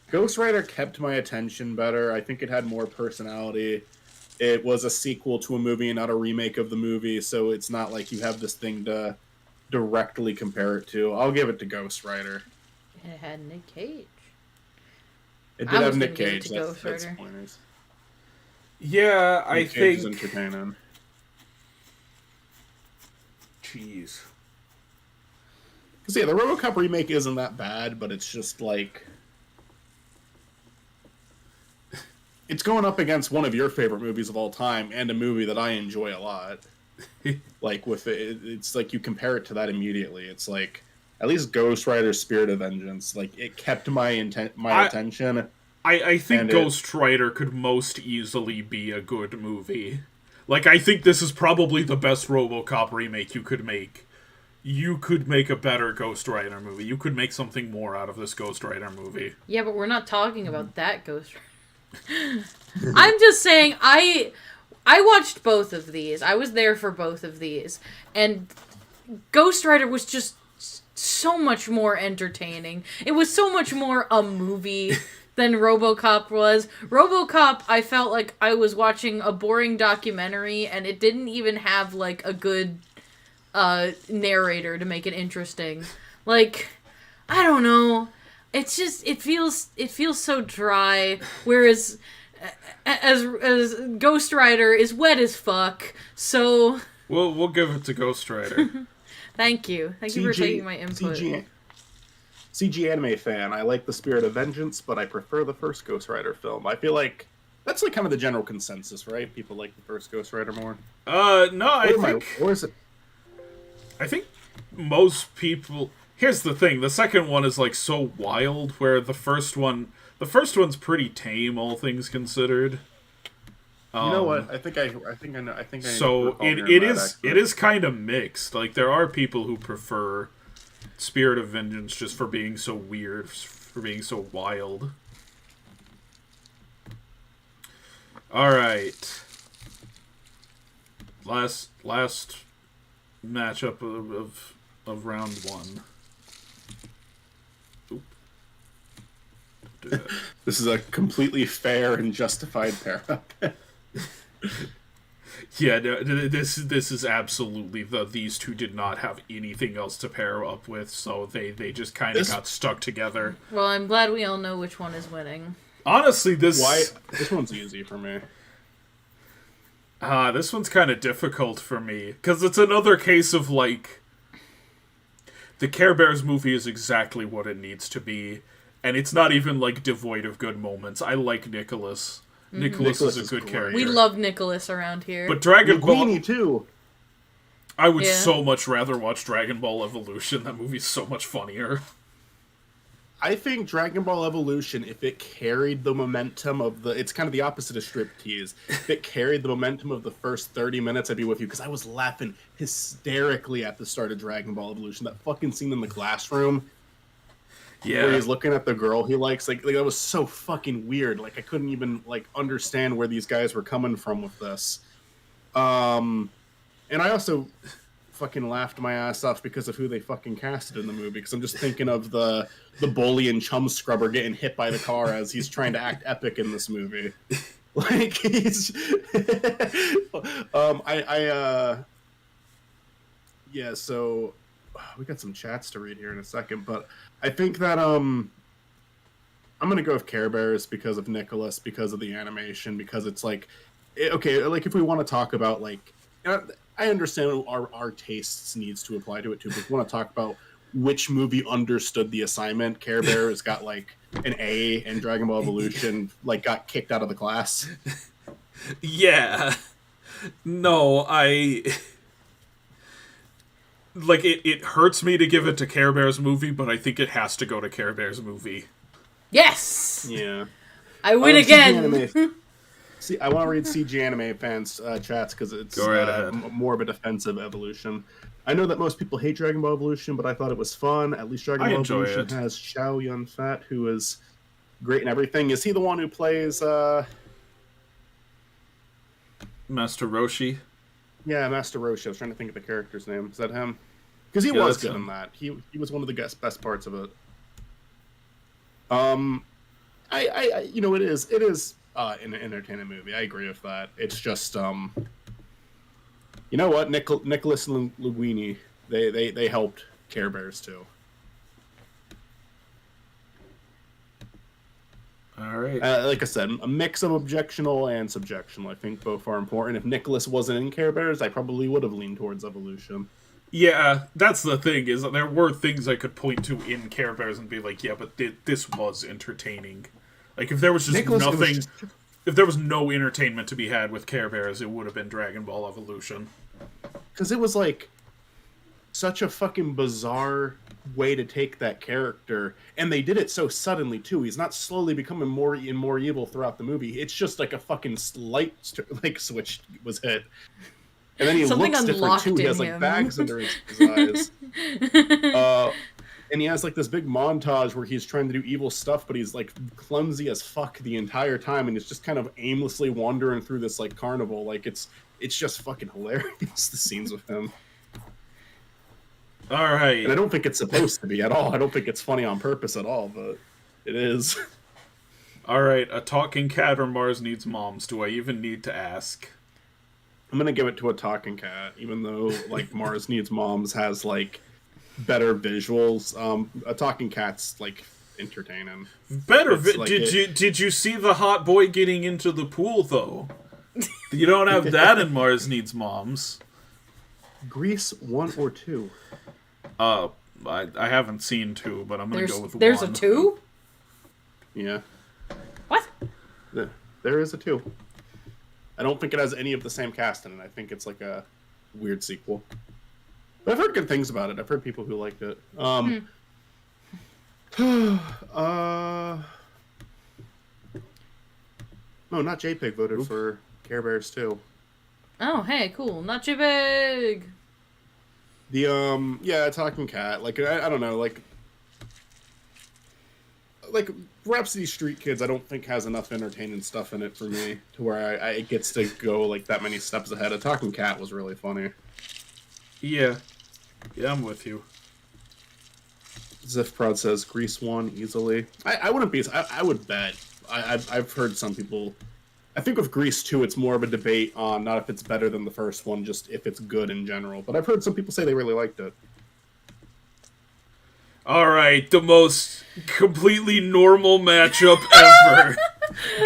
Ghost Rider kept my attention better. I think it had more personality. It was a sequel to a movie and not a remake of the movie, so it's not like you have this thing to directly compare it to. I'll give it to Ghost Rider. It had Nick Cage. It did have Nick Cage. That's pointers. Yeah, I Nick Cage think... is entertaining. Jeez. Because yeah, the RoboCop remake isn't that bad, but it's just like... It's going up against one of your favorite movies of all time and a movie that I enjoy a lot. Like with it's like you compare it to that immediately. It's like at least Ghost Rider Spirit of Vengeance, like, it kept my attention. I think Ghost Rider could most easily be a good movie. Like, I think this is probably the best RoboCop remake you could make. You could make a better Ghost Rider movie. You could make something more out of this Ghost Rider movie. Yeah, but we're not talking about that Ghost Rider. I'm just saying, I watched both of these. I was there for both of these. And Ghost Rider was just so much more entertaining. It was so much more a movie than RoboCop was. RoboCop, I felt like I was watching a boring documentary, and it didn't even have, like, a good narrator to make it interesting. Like, I don't know. It's just, it feels so dry, whereas as Ghost Rider is wet as fuck, so... We'll give it to Ghost Rider. Thank you for taking my input. CG anime fan, I like the Spirit of Vengeance, but I prefer the first Ghost Rider film. I feel like that's like kind of the general consensus, right? People like the first Ghost Rider more. No, or is it? I think most people... Here's the thing, the second one is, like, so wild, where the first one's pretty tame, all things considered. You know what? I think I know. So it is kind of mixed. Like, there are people who prefer Spirit of Vengeance just for being so weird, for being so wild. Alright. Last matchup of round one. Oop. Do that. This is a completely fair and justified pair-up. Yeah, no, this is absolutely these two did not have anything else to pair up with, so they just kind of got stuck together. Well, I'm glad we all know which one is winning. Honestly, this one's easy for me. This one's kind of difficult for me, because it's another case of, like, the Care Bears movie is exactly what it needs to be, and it's not even, like, devoid of good moments. I like Nicholas. Mm-hmm. Nicholas is a good character. We love Nicholas around here. But Dragon Ball... too. I would so much rather watch Dragon Ball Evolution. That movie's so much funnier. I think Dragon Ball Evolution, if it carried the momentum of the... It's kind of the opposite of Striptease. If it carried the momentum of the first 30 minutes, I'd be with you, because I was laughing hysterically at the start of Dragon Ball Evolution. That fucking scene in the classroom... Yeah. Where he's looking at the girl he likes, like that was so fucking weird. Like, I couldn't even, like, understand where these guys were coming from with this. And I also fucking laughed my ass off because of who they fucking casted in the movie, because I'm just thinking of the bully and chum scrubber getting hit by the car as he's trying to act epic in this movie. Like, he's... Yeah, so... We got some chats to read here in a second, but I think that I'm gonna go with Care Bears because of Nicholas, because of the animation, because it's like, okay, like if we want to talk about, like, I understand our tastes needs to apply to it too, but if we want to talk about which movie understood the assignment, Care Bears got like an A, and Dragon Ball Evolution like got kicked out of the class. Yeah. No, like, it hurts me to give it to Care Bears movie, but I think it has to go to Care Bears movie. Yes! Yeah. I win again! See, I want to read CG anime fans' chats, because it's more of a defensive evolution. I know that most people hate Dragon Ball Evolution, but I thought it was fun. At least Dragon Ball Evolution has Xiao Yun Fat, who is great in everything. Is he the one who plays... Master Roshi? Yeah, Master Roshi. I was trying to think of the character's name. Is that him? Because he was good in that. He was one of the best parts of it. I you know, it is an entertaining movie. I agree with that. It's just you know what, Nicholas and Linguini, they helped Care Bears too. All right. Like I said, a mix of objectional and subjectional. I think both are important. If Nicholas wasn't in Care Bears, I probably would have leaned towards Evolution. Yeah, that's the thing, is that there were things I could point to in Care Bears and be like, yeah, but this was entertaining. Like, if there was just nothing... If there was no entertainment to be had with Care Bears, it would have been Dragon Ball Evolution. Because it was, like, such a fucking bizarre way to take that character, and they did it so suddenly too. He's not slowly becoming more and more evil throughout the movie. It's just like a fucking light switch was hit, and then he Something looks different too. He has like him. bags under his eyes, and he has like this big montage where he's trying to do evil stuff, but he's like clumsy as fuck the entire time, and he's just kind of aimlessly wandering through this like carnival. Like it's just fucking hilarious, the scenes with him. All right. And I don't think it's supposed to be at all. I don't think it's funny on purpose at all, but it is. All right, a talking cat or Mars Needs Moms? Do I even need to ask? I'm gonna give it to a talking cat, even though like Mars Needs Moms has like better visuals. A talking cat's like entertaining. Did you see the hot boy getting into the pool though? You don't have that in Mars Needs Moms. Grease 1 or 2? I haven't seen 2, but I'm gonna go with 1. There's a 2? Yeah. What? There is a 2. I don't think it has any of the same cast in it. I think it's like a weird sequel. But I've heard good things about it. I've heard people who liked it. No, not JPEG voted for Care Bears 2. Oh, hey, cool. Not too big. The talking cat. Like I don't know, like Rhapsody Street Kids. I don't think has enough entertaining stuff in it for me to where it gets to go like that many steps ahead. A talking cat was really funny. Yeah, I'm with you. Ziff Prod says Grease 1 easily. I wouldn't be. I would bet. I've heard some people. I think with Grease 2, it's more of a debate on not if it's better than the first one, just if it's good in general. But I've heard some people say they really liked it. All right, the most completely normal matchup ever.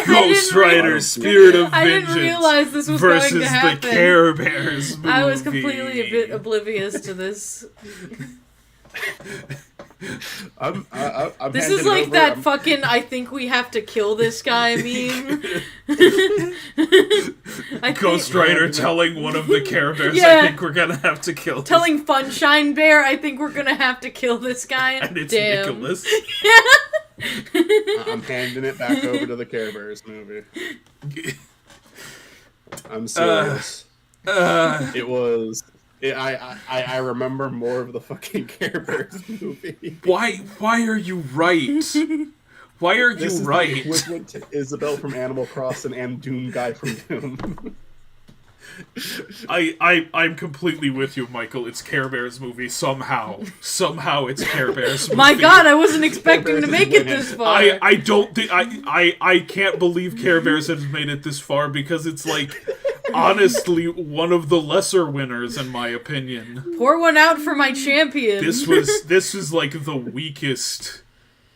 Ghost Rider, Spirit of Vengeance. I didn't realize this was going to happen. Versus the Care Bears movie. I was completely a bit oblivious to this. I'm this is like that fucking I think we have to kill this guy meme. Ghost Rider telling one of the Care Bears, yeah. I think we're gonna have to kill telling Funshine Bear, I think we're gonna have to kill this guy. And it's Damn. Nicholas. I'm handing it back over to the Care Bears movie. I'm serious. It was... I remember more of the fucking Care Bears movie. Why are you right? Why are This you is right? The equivalent to Isabel from Animal Crossing and Doom Guy from Doom. I'm completely with you, Michael. It's Care Bears movie somehow. Somehow it's Care Bears movie. My God, I wasn't expecting to make it this far. I don't think I can't believe Care Bears has made it this far because it's like honestly one of the lesser winners in my opinion. Pour one out for my champion. This is like the weakest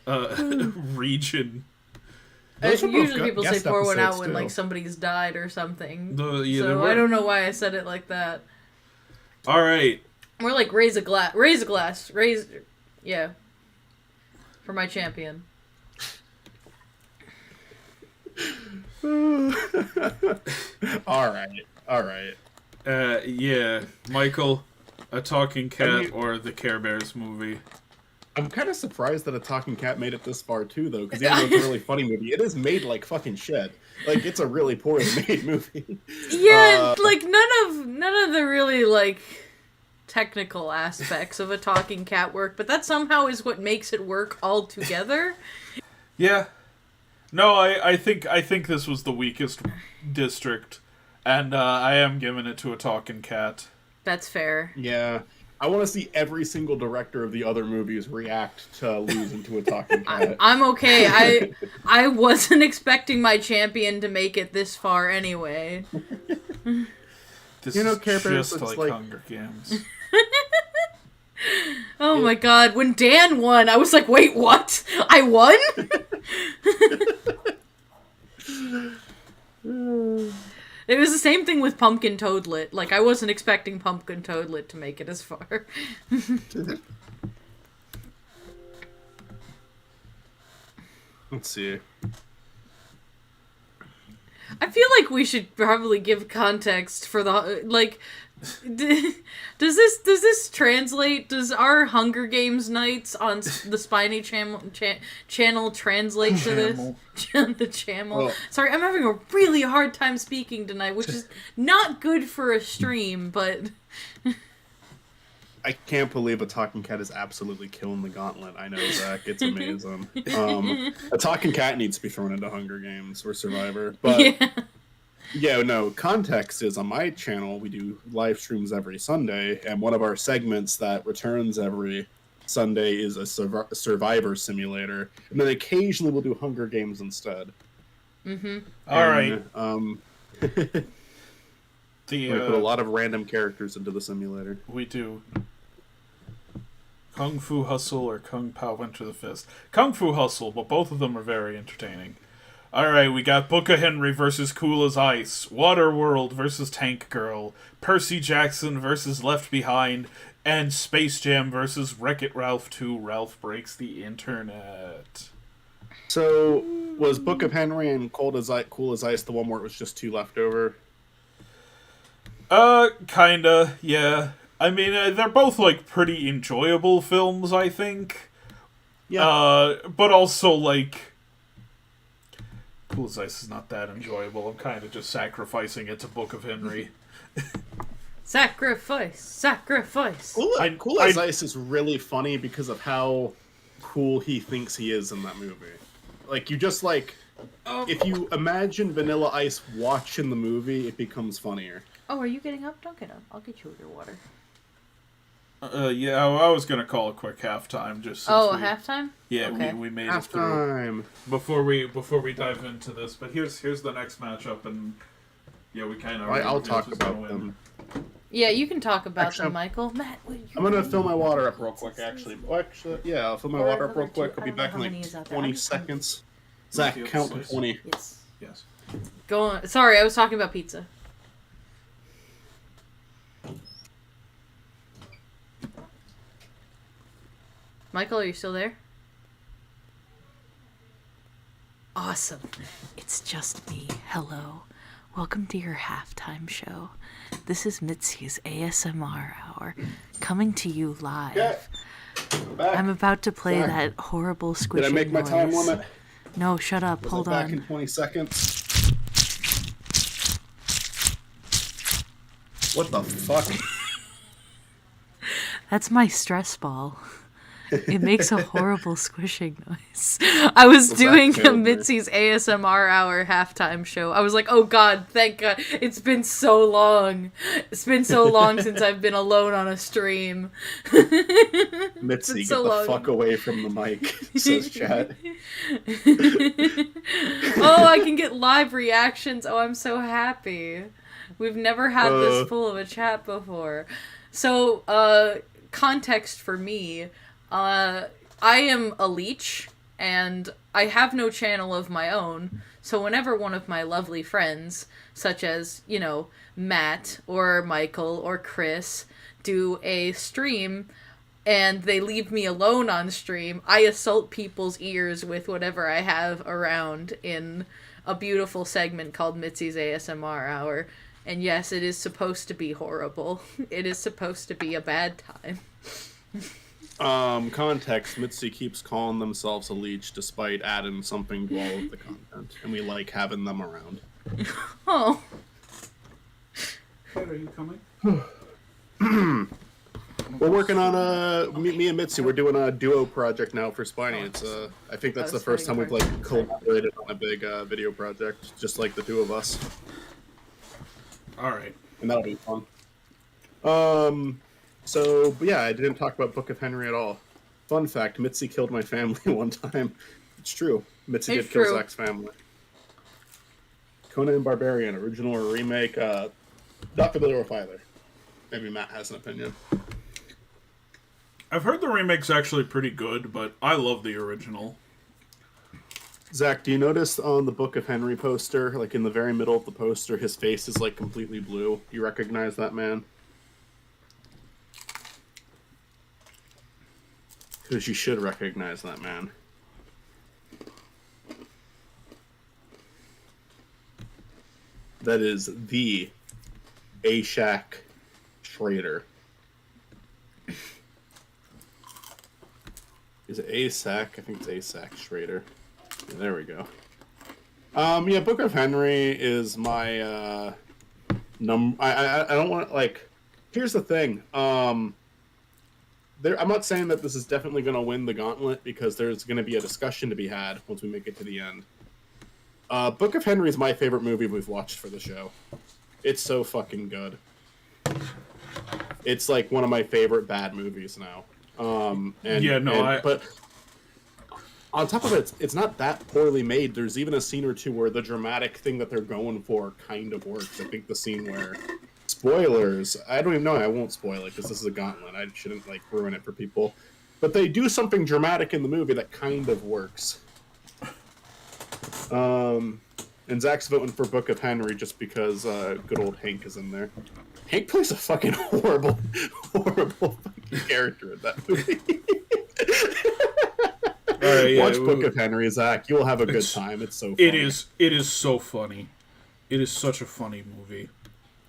region. Usually people say pour one out when like somebody's died or something. I don't know why I said it like that. All right. More like raise a glass, yeah, for my champion. All right. Yeah, Michael, a talking cat or the Care Bears movie? I'm kind of surprised that a talking cat made it this far too, though, because even though it's a really funny movie, it is made like fucking shit. Like it's a really poorly made movie. Yeah, like none of the really like technical aspects of a talking cat work, but that somehow is what makes it work all together. Yeah. No, I think this was the weakest district, and I am giving it to a talking cat. That's fair. Yeah. I want to see every single director of the other movies react to losing to a talking cat. I'm okay. I wasn't expecting my champion to make it this far anyway. This Care is Bears just looks like Hunger Games. Oh my God, when Dan won, I was like, wait, what? I won? It was the same thing with Pumpkin Toadlet. Like, I wasn't expecting Pumpkin Toadlet to make it as far. Let's see. I feel like we should probably give context for the, like, Does this translate? Does our Hunger Games nights on the Spiny channel translate to this? The channel. Well, Sorry, I'm having a really hard time speaking tonight, which is not good for a stream, but... I can't believe a talking cat is absolutely killing the Gauntlet. I know, Zach. It's amazing. A talking cat needs to be thrown into Hunger Games or Survivor. But, yeah, no, context is on my channel, we do live streams every Sunday, and one of our segments that returns every Sunday is a Survivor simulator, and then occasionally we'll do Hunger Games instead. Mm-hmm. All right. We put a lot of random characters into the simulator. We do. Kung Fu Hustle or Kung Pao Enter the Fist. Kung Fu Hustle, but both of them are very entertaining. Alright, we got Book of Henry versus Cool as Ice, Waterworld versus Tank Girl, Percy Jackson versus Left Behind, and Space Jam versus Wreck-It Ralph 2, Ralph Breaks the Internet. So, was Book of Henry and Cool as Ice the one where it was just 2 left over? Kinda, yeah. I mean, they're both, like, pretty enjoyable films, I think. Yeah. But also, like... Cool as Ice is not that enjoyable. I'm kind of just sacrificing it to Book of Henry. Sacrifice! Cool as Ice is really funny because of how cool he thinks he is in that movie. Like, you just, like... If you imagine Vanilla Ice watching the movie, it becomes funnier. Oh, are you getting up? Don't get up. I'll get you your water. Yeah, I was gonna call a quick halftime just since halftime? Yeah, okay. we made it through. Before we dive into this, but here's the next matchup, and yeah, we kind of. I'll talk about them. Yeah, you can talk about them, Michael. Matt, I'm gonna fill my water up real quick. Actually, yeah, I'll fill my water up real quick. I'll be back in like 20 seconds. Zach, count to 20. Yes. Go on. Sorry, I was talking about pizza. Michael, are you still there? Awesome. It's just me. Hello. Welcome to your halftime show. This is Mitzi's ASMR hour, coming to you live. Yeah. I'm about to play that horrible squishing noise. Did I make my time limit? No, shut up. Hold on. Back in 20 seconds. What the fuck? That's my stress ball. It makes a horrible squishing noise. I was doing a Mitzi's ASMR hour halftime show. I was like, oh god, thank god. It's been so long. It's been so long since I've been alone on a stream. Mitzi, get the fuck away from the mic, says chat. Oh, I can get live reactions. Oh, I'm so happy. We've never had this full of a chat before. So, context for me... I am a leech, and I have no channel of my own, so whenever one of my lovely friends, such as, you know, Matt, or Michael, or Chris, do a stream, and they leave me alone on stream, I assault people's ears with whatever I have around in a beautiful segment called Mitzi's ASMR Hour. And yes, it is supposed to be horrible. It is supposed to be a bad time. Context, Mitzi keeps calling themselves a leech despite adding something to all of the content, and we like having them around. Oh. Are you coming? We're working on me and Mitzi, we're doing a duo project now for Spiny. It's I think that's the first time we've like collaborated on a big video project, just like the two of us. Alright. And that'll be fun. So, but yeah, I didn't talk about Book of Henry at all. Fun fact, Mitzi killed my family one time. It's true. Mitzi did kill Zach's family. Conan Barbarian, original or remake, not familiar with either. Maybe Matt has an opinion. I've heard the remake's actually pretty good, but I love the original. Zach, do you notice on the Book of Henry poster, like in the very middle of the poster, his face is like completely blue? Do you recognize that man? Because you should recognize that man. That is the Ashak Schrader. Is it ASAC? I think it's ASAC Schrader. Yeah, there we go. Yeah, Book of Henry is my I don't want to, like. Here's the thing. I'm not saying that this is definitely going to win the Gauntlet because there's going to be a discussion to be had once we make it to the end. Book of Henry is my favorite movie we've watched for the show. It's so fucking good. It's like one of my favorite bad movies now. But on top of it, it's not that poorly made. There's even a scene or two where the dramatic thing that they're going for kind of works. I think the scene where... Spoilers. I don't even know. I won't spoil it because this is a Gauntlet. I shouldn't like ruin it for people. But they do something dramatic in the movie that kind of works. And Zach's voting for Book of Henry just because good old Hank is in there. Hank plays a fucking horrible fucking character in that movie. Watch Book of Henry, Zach. You'll have a good time. It's so funny. It is so funny. It is such a funny movie.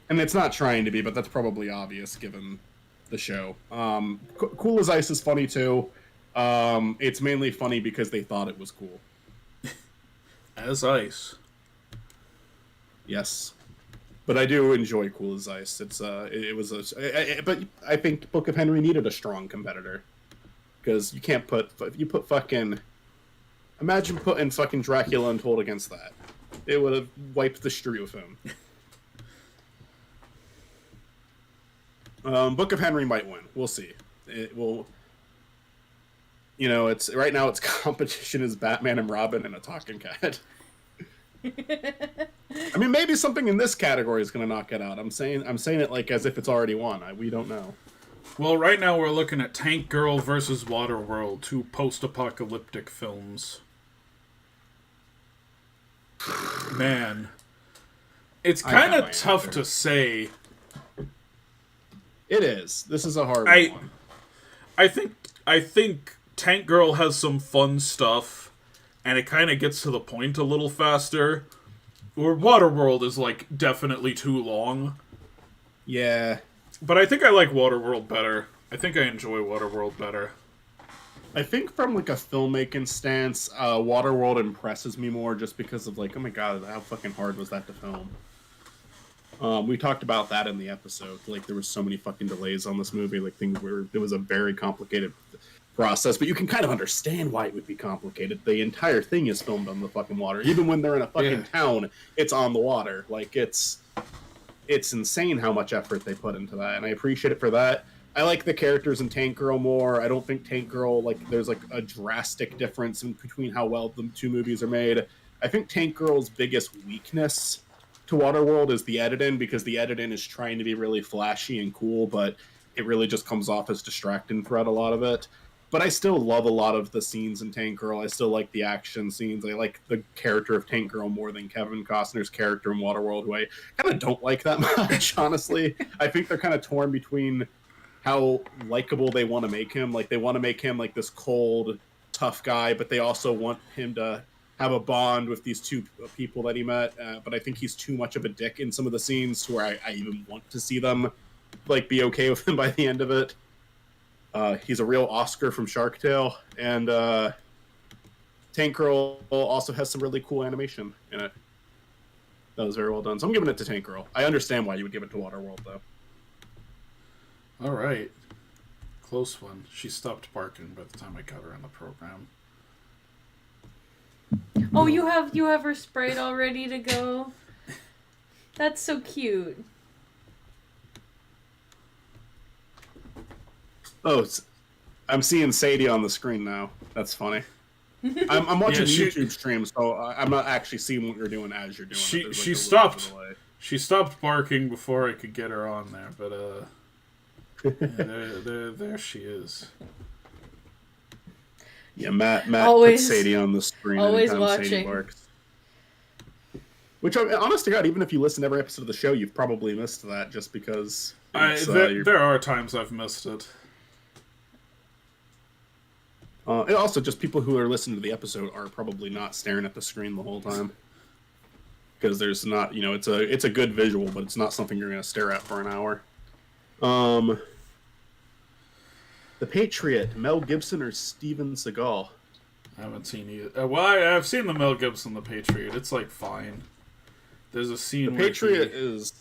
And it's not trying to be, but that's probably obvious given the show. Cool as Ice is funny too. It's mainly funny because they thought it was cool. As Ice. Yes. But I do enjoy Cool as Ice. But I think Book of Henry needed a strong competitor. Because you can't imagine putting fucking Dracula Untold against that. It would have wiped the street with him. Book of Henry might win. We'll see. It will. You know, it's right now. Its competition is Batman and Robin and a talking cat. I mean, maybe something in this category is going to knock it out. I'm saying it like as if it's already won. We don't know. Well, right now we're looking at Tank Girl versus Waterworld, two post-apocalyptic films. Man, it's kind of tough to say. It is. This is a hard one. I think Tank Girl has some fun stuff, and it kind of gets to the point a little faster. Or Waterworld is like definitely too long. Yeah. But I think I like Waterworld better. I think I enjoy Waterworld better. I think from like a filmmaking stance, Waterworld impresses me more just because of like, oh my god, how fucking hard was that to film? We talked about that in the episode. Like, there were so many fucking delays on this movie. Like, it was a very complicated process, but you can kind of understand why it would be complicated. The entire thing is filmed on the fucking water. Even when they're in a fucking town, it's on the water. Like, it's insane how much effort they put into that, and I appreciate it for that. I like the characters in Tank Girl more. I don't think Tank Girl, like, there's like a drastic difference between how well the two movies are made. I think Tank Girl's biggest weakness to Waterworld is the editing, because the editing is trying to be really flashy and cool, but it really just comes off as distracting throughout a lot of it. But I still love a lot of the scenes in Tank Girl. I still like the action scenes. I like the character of Tank Girl more than Kevin Costner's character in Waterworld, who I kind of don't like that much, honestly. I think they're kind of torn between how likable they want to make him. Like, they want to make him like this cold, tough guy, but they also want him to have a bond with these two people that he met. But I think he's too much of a dick in some of the scenes to where I even want to see them like be okay with him by the end of it. He's a real Oscar from Shark Tale, and Tank Girl also has some really cool animation in it. That was very well done. So I'm giving it to Tank Girl. I understand why you would give it to Waterworld, though. All right. Close one. She stopped barking by the time I got her in the program. Oh, you have her sprayed all ready to go? That's so cute. Oh, I'm seeing Sadie on the screen now. That's funny. I'm watching YouTube streams, so I'm not actually seeing what you're doing as you're doing it. She stopped. She stopped barking before I could get her on there, but there she is. Yeah, Matt put Sadie on the screen. Always anytime watching. Sadie barks. Which, honest to God, even if you listen to every episode of the show, you've probably missed that just because. There are times I've missed it. And also, just people who are listening to the episode are probably not staring at the screen the whole time. Because there's not, it's a good visual, but it's not something you're going to stare at for an hour. The Patriot, Mel Gibson or Steven Seagal? I haven't seen either. Well, I've seen the Mel Gibson The Patriot. It's like fine. There's a scene The Patriot is.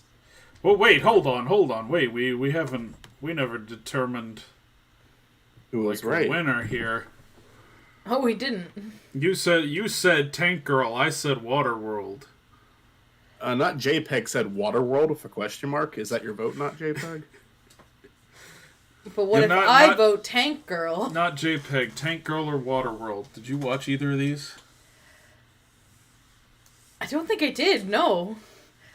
Well, wait, hold on. Wait, we never determined Who was the right? winner here. Oh, we didn't. You said Tank Girl. I said Waterworld. Not JPEG said Waterworld with a question mark. Is that your vote, not JPEG? But what if I vote Tank Girl? Not JPEG. Tank Girl or Waterworld. Did you watch either of these? I don't think I did, no.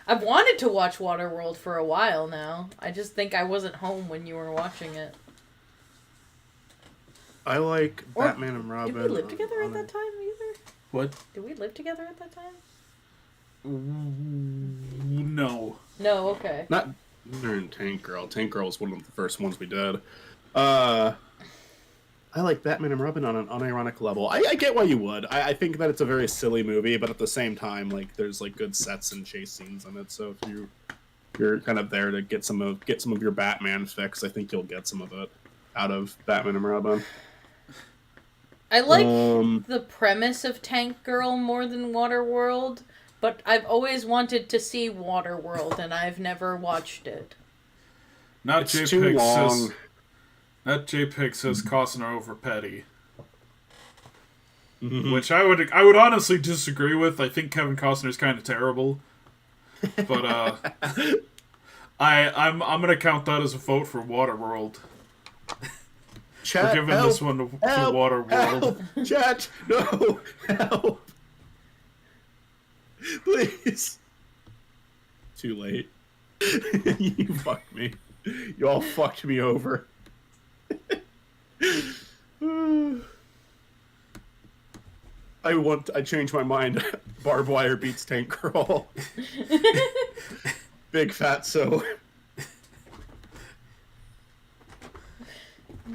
I've wanted to watch Waterworld for a while now. I just think I wasn't home when you were watching it. I like Batman and Robin. Did we live together at that time either? What? Did we live together at that time? No. No, okay. Not during Tank Girl. Tank Girl was one of the first ones we did. I like Batman and Robin on an unironic level. I get why you would. I think that it's a very silly movie, but at the same time, like there's like good sets and chase scenes in it. So if you're kind of there to get some of your Batman fix, I think you'll get some of it out of Batman and Robin. I like the premise of Tank Girl more than Waterworld, but I've always wanted to see Waterworld, and I've never watched it. Not It's too long. That JPEG says Costner over Petty. Mm-hmm. Which I would honestly disagree with. I think Kevin Costner's kind of terrible. But I'm gonna count that as a vote for Waterworld. Chat, We're giving this one to Waterworld. Help, chat, no, help. Please. Too late. You fucked me. You all fucked me over. I changed my mind. Barbed wire beats Tank Girl. Big fat so.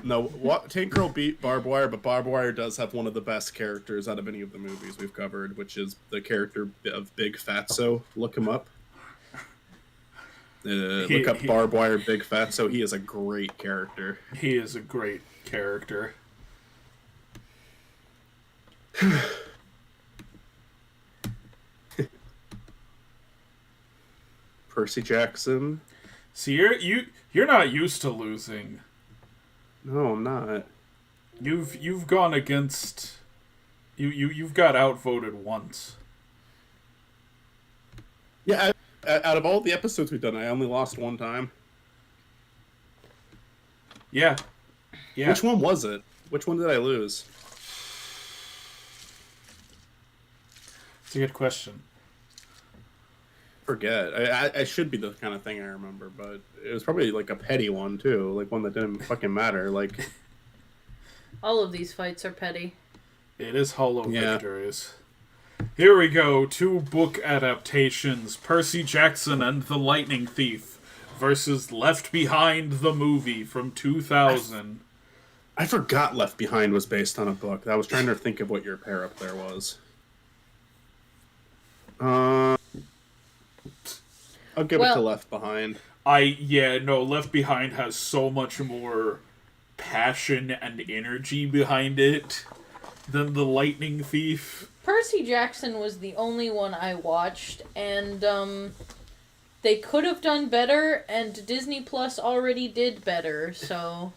No, Tank Girl beat Barbed Wire, but Barbed Wire does have one of the best characters out of any of the movies we've covered, which is the character of Big Fatso. Look him up. Look up Barbed Wire Big Fatso. He is a great character. He is a great character. Percy Jackson. See, you're not used to losing. No, I'm not. You've gone against. You've got outvoted once. Yeah, out of all the episodes we've done, I only lost one time. Yeah. Yeah. Which one was it? Which one did I lose? It's a good question. Forget. I should be the kind of thing I remember, but it was probably like a petty one too, like one that didn't fucking matter. Like all of these fights are petty. It is Hollow Victories. Here we go. 2 book adaptations: Percy Jackson and the Lightning Thief versus Left Behind the movie from 2000. I forgot Left Behind was based on a book. I was trying to think of what your pair up there was. I'll give it to Left Behind. Left Behind has so much more passion and energy behind it than The Lightning Thief. Percy Jackson was the only one I watched, and they could have done better, and Disney Plus already did better, so...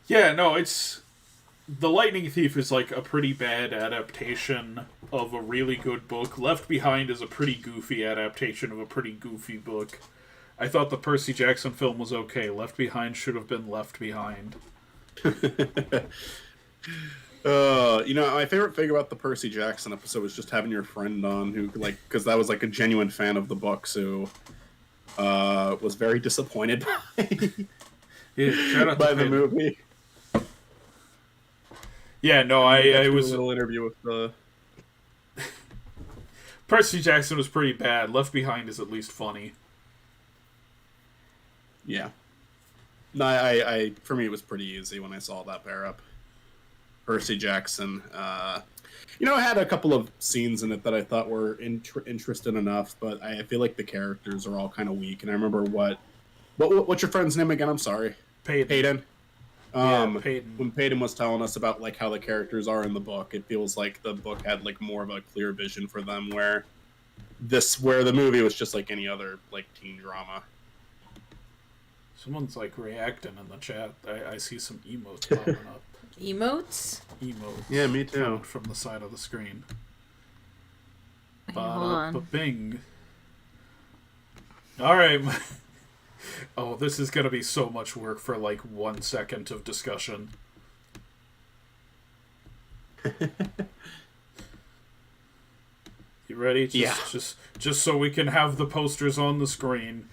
Yeah, no, it's... The Lightning Thief is like a pretty bad adaptation of a really good book. Left Behind is a pretty goofy adaptation of a pretty goofy book. I thought the Percy Jackson film was okay. Left Behind should have been Left Behind. My favorite thing about the Percy Jackson episode was just having your friend on who, like, because that was like a genuine fan of the books who was very disappointed by the movie. Yeah, no, I was a little interview with the Percy Jackson was pretty bad. Left Behind is at least funny. Yeah. No, I for me it was pretty easy when I saw that pair up. Percy Jackson. It had a couple of scenes in it that I thought were interesting enough, but I feel like the characters are all kind of weak. And I remember what What's your friend's name again? I'm sorry. Peyton. Peyton. When Peyton was telling us about like how the characters are in the book, it feels like the book had like more of a clear vision for them, where the movie was just like any other like teen drama. Someone's like reacting in the chat. I see some emotes popping up. Emotes? Emotes. Yeah, me too. From the side of the screen. Okay, hold on. Bing. All right. Oh, this is gonna be so much work for like 1 second of discussion. You ready? Just so we can have the posters on the screen.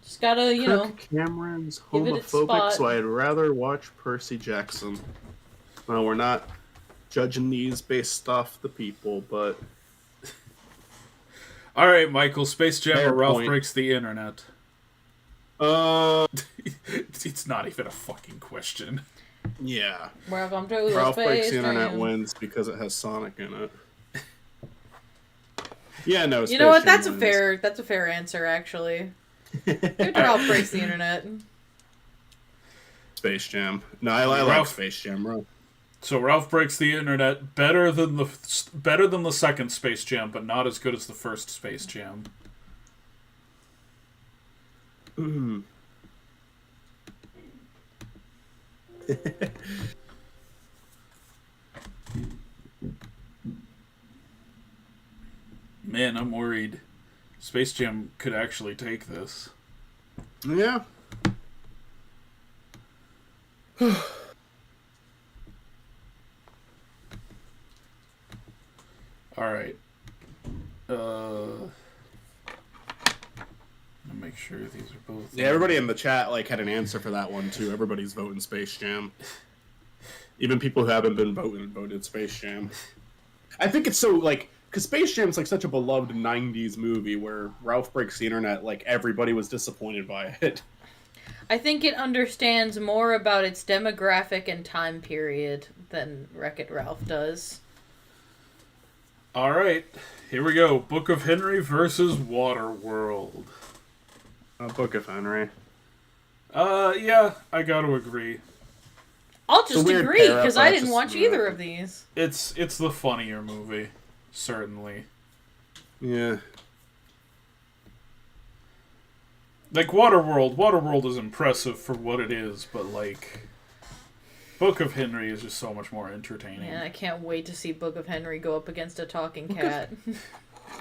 Just gotta, you know. Cameron's give it its spot. homophobic, so I'd rather watch Percy Jackson. Well, we're not judging these based off the people, but... All right, Michael, Space Jam Fair or Ralph point. Breaks the Internet? It's not even a fucking question. Yeah. Welcome to Ralph Space Breaks the Internet Jam. wins because it has Sonic in it. Yeah, no, You know what? Jam That's wins. a fair answer, actually. Ralph Breaks the Internet. Space Jam. No, I like Ralph- Space Jam, bro. So Ralph Breaks the Internet better than the second Space Jam, but not as good as the first Space Jam. Mm. Man, I'm worried. Space Jam could actually take this. Yeah. All right. I'll make sure these are both. Yeah, everybody in the chat like had an answer for that one too. Everybody's voting Space Jam. Even people who haven't been voted Space Jam. I think it's so like because Space Jam's like such a beloved '90s movie where Ralph Breaks the Internet, like everybody was disappointed by it. I think it understands more about its demographic and time period than Wreck-It Ralph does. All right, here we go. Book of Henry versus Waterworld. Book of Henry. Yeah, I gotta agree. I'll just weird agree pair-up, because but I I didn't just- watch either of these. It's the funnier movie, certainly. Yeah. Like Waterworld is impressive for what it is, but like Book of Henry is just so much more entertaining. Man, I can't wait to see Book of Henry go up against a talking cat.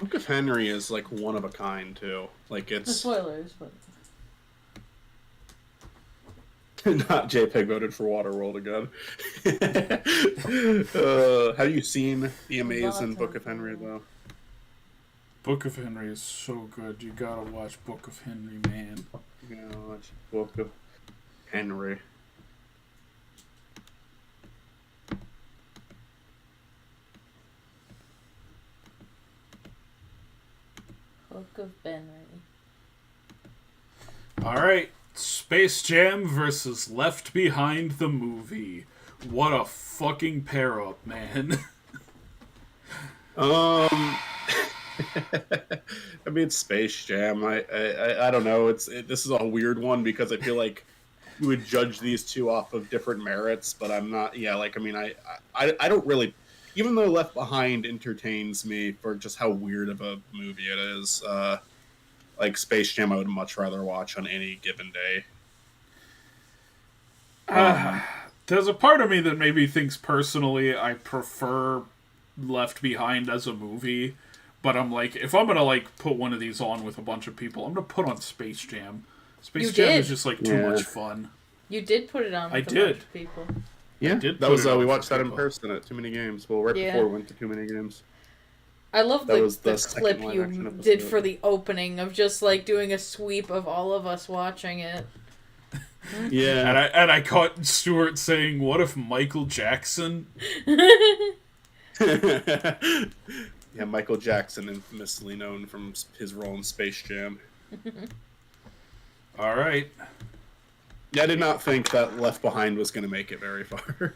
Book of Henry is like one of a kind too. Like No it's spoilers, but not JPEG voted for Waterworld again. Have you seen the amazing Book of Henry though? Book of Henry is so good. You gotta watch Book of Henry, man. You know, watch Book of Henry. Book of Henry. All right, Space Jam versus Left Behind the movie. What a fucking pair up, man. I mean, Space Jam. I don't know. This is a weird one because I feel like you would judge these two off of different merits, but I'm not. Yeah, like I mean, I don't really. Even though Left Behind entertains me for just how weird of a movie it is, like Space Jam, I would much rather watch on any given day. There's a part of me that maybe thinks personally I prefer Left Behind as a movie, but I'm like, if I'm gonna like put one of these on with a bunch of people, I'm gonna put on Space Jam. Space Jam is just like too much fun. You did put it on with a bunch of people. Yeah, did that put was it on we for watched that in people. person at Too Many Games. Well, right before we went to Too Many Games. I love That was the the second clip live you action episode. did for the opening of just like doing a sweep of all of us watching it. Yeah, And I caught Stuart saying, "What if Michael Jackson?" yeah, Michael Jackson, infamously known from his role in Space Jam. All right. Yeah, I did not think that Left Behind was going to make it very far.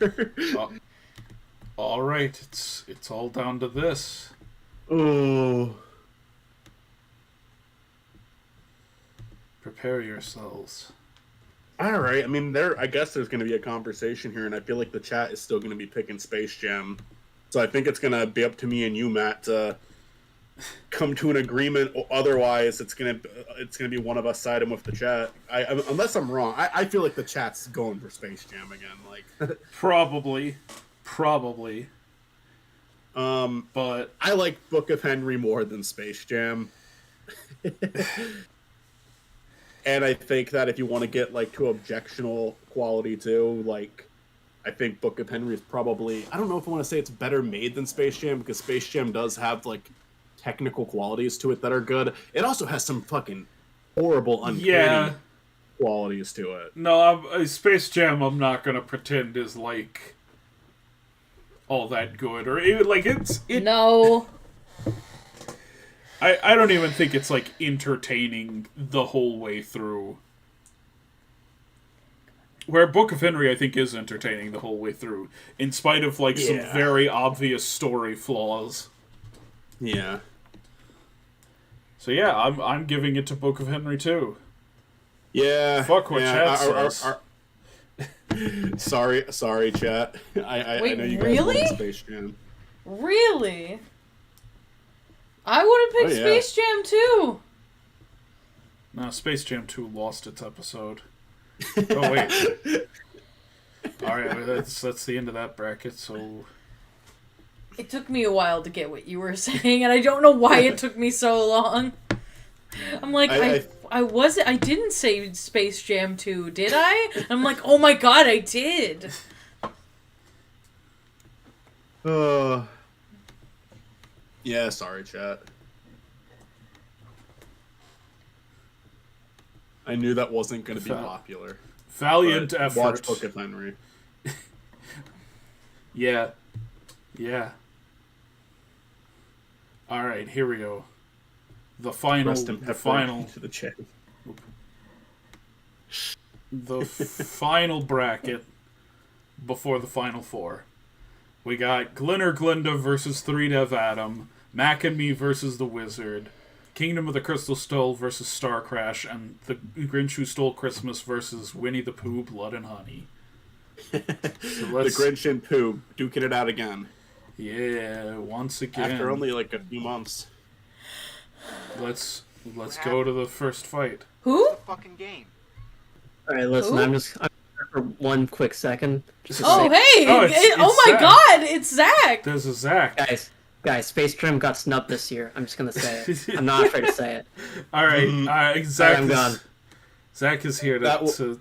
All right. It's all down to this. Oh. Prepare yourselves. All right. I mean, I guess there's going to be a conversation here, and I feel like the chat is still going to be picking Space Jam. So I think it's going to be up to me and you, Matt, to come to an agreement. Otherwise, it's going to be one of us siding with the chat. Unless I'm wrong, I feel like the chat's going for Space Jam again. Like Probably. But I like Book of Henry more than Space Jam. And I think that if you want to get like to objectionable quality too, like I think Book of Henry is probably, I don't know if I want to say it's better made than Space Jam, because Space Jam does have like technical qualities to it that are good. It also has some fucking horrible, uncanny qualities to it. No, Space Jam I'm not gonna pretend is like all that good, or even like No. I don't even think it's like entertaining the whole way through. Where Book of Henry I think is entertaining the whole way through, in spite of like some very obvious story flaws. Yeah. So yeah, I'm giving it to Book of Henry too. Yeah. Fuck what chat says. Sorry, chat. I Wait, know you guys really? love Space Jam. Really? I would have picked Space Jam too. No, Space Jam 2 lost its episode. Oh wait. Alright, that's the end of that bracket, so... It took me a while to get what you were saying, and I don't know why it took me so long. I'm like, I didn't say Space Jam 2, did I? And I'm like, oh my god, I did. Yeah, sorry, chat. I knew that wasn't going to be popular. Valiant effort. Watch Book of Henry. Yeah. Alright, here we go. The final bracket before the final four. We got Glinner Glinda versus 3 Dev Adam, Mac and Me versus The Wizard, Kingdom of the Crystal Skull versus Star Crash, and The Grinch Who Stole Christmas versus Winnie the Pooh, Blood and Honey. The Grinch and Pooh duking it out again. Yeah, once again. After only like a few months. Let's go to the first fight. Who? Fucking game. All right, listen. Who? I'm for 1 quick second. Just to Oh, say, hey! it's My Zach. God, it's Zach! There's a Zach. guys, Space Jam got snubbed this year. I'm just gonna say it. I'm not afraid to say it. All right, Zach. I'm gone. Zach is here to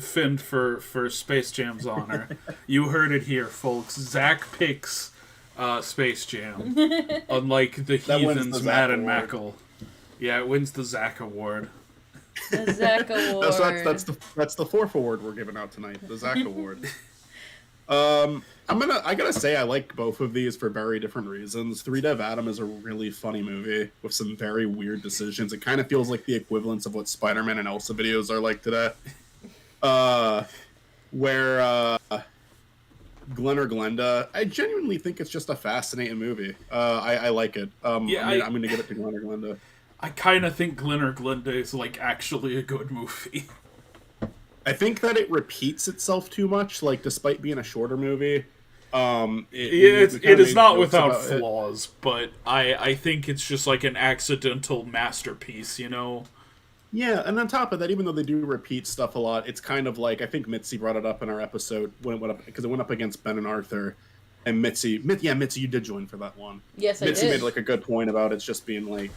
fend for Space Jam's honor. You heard it here, folks. Zach picks Space Jam, unlike the heathens Matt and Mackle. Yeah, it wins the Zach Award. The Zach Award. That's the fourth award we're giving out tonight. The Zach Award. I gotta say I like both of these for very different reasons. 3 Dev Adam is a really funny movie with some very weird decisions. It kind of feels like the equivalence of what Spider-Man and Elsa videos are like today. Where Glenn or Glenda, I genuinely think it's just a fascinating movie. I like it. I'm gonna give it to Glenn or Glenda. I kind of think Glenn or Glenda is like actually a good movie. I think that it repeats itself too much. Like, despite being a shorter movie, it is not without flaws, but I think it's just like an accidental masterpiece, you know? Yeah, and on top of that, even though they do repeat stuff a lot, it's kind of like, I think Mitzi brought it up in our episode when it went up, because it went up against Ben and Arthur, and Mitzi, you did join for that one. Yes, I did. Mitzi made like a good point about it's just being like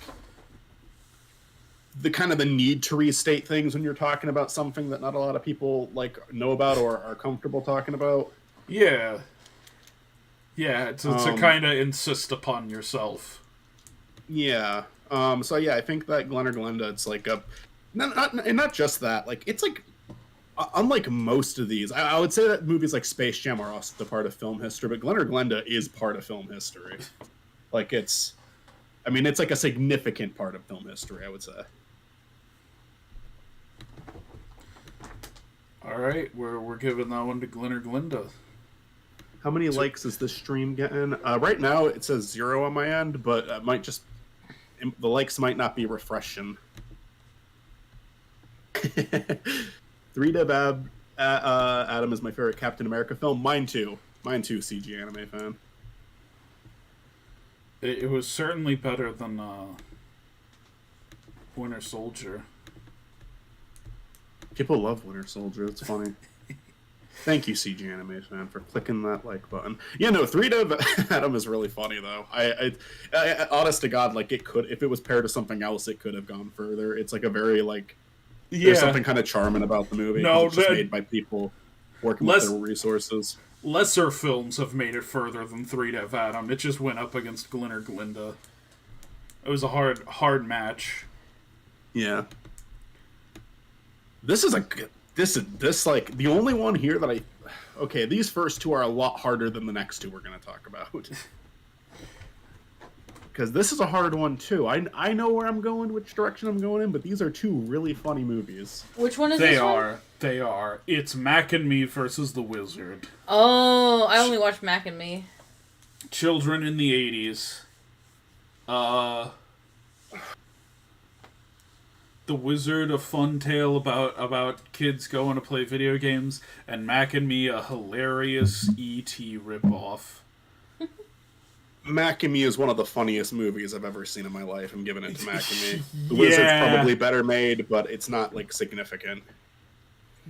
the need to restate things when you're talking about something that not a lot of people like know about or are comfortable talking about. Yeah. Yeah, to kind of insist upon yourself. Yeah. So yeah, I think that Glenn or Glenda, it's like not just that. Like, it's like, unlike most of these, I would say that movies like Space Jam are also part of film history, but Glenn or Glenda is part of film history. Like, it's like a significant part of film history, I would say. All right, we're giving that one to Glenn or Glenda. How many likes is this stream getting? Right now it says 0 on my end, but the likes might not be refreshing. Adam is my favorite Captain America film. Mine too, CG anime fan. It was certainly better than Winter Soldier. People love Winter Soldier. It's funny. Thank you, CG Anime fan, for clicking that like button. Yeah, no, 3D Adam is really funny though. I honest to God, like it could, if it was paired to something else, it could have gone further. It's like a very like, there's something kind of charming about the movie. No, it's just made by people working with their resources. Lesser films have made it further than 3D Adam. It just went up against Glyn or Glinda. It was a hard match. Yeah. This is like the only one here that okay, these first two are a lot harder than the next two we're going to talk about. Because this is a hard one too. I know where I'm going, which direction I'm going in, but these are two really funny movies. Which one is this one? They are. It's Mac and Me versus the Wizard. Oh, I only watched Mac and Me. Children in the 80s. The Wizard, a fun tale about kids going to play video games, and Mac and Me, a hilarious E.T. ripoff. Mac and Me is one of the funniest movies I've ever seen in my life. I'm giving it to Mac and Me. The Wizard's probably better made, but it's not like significant.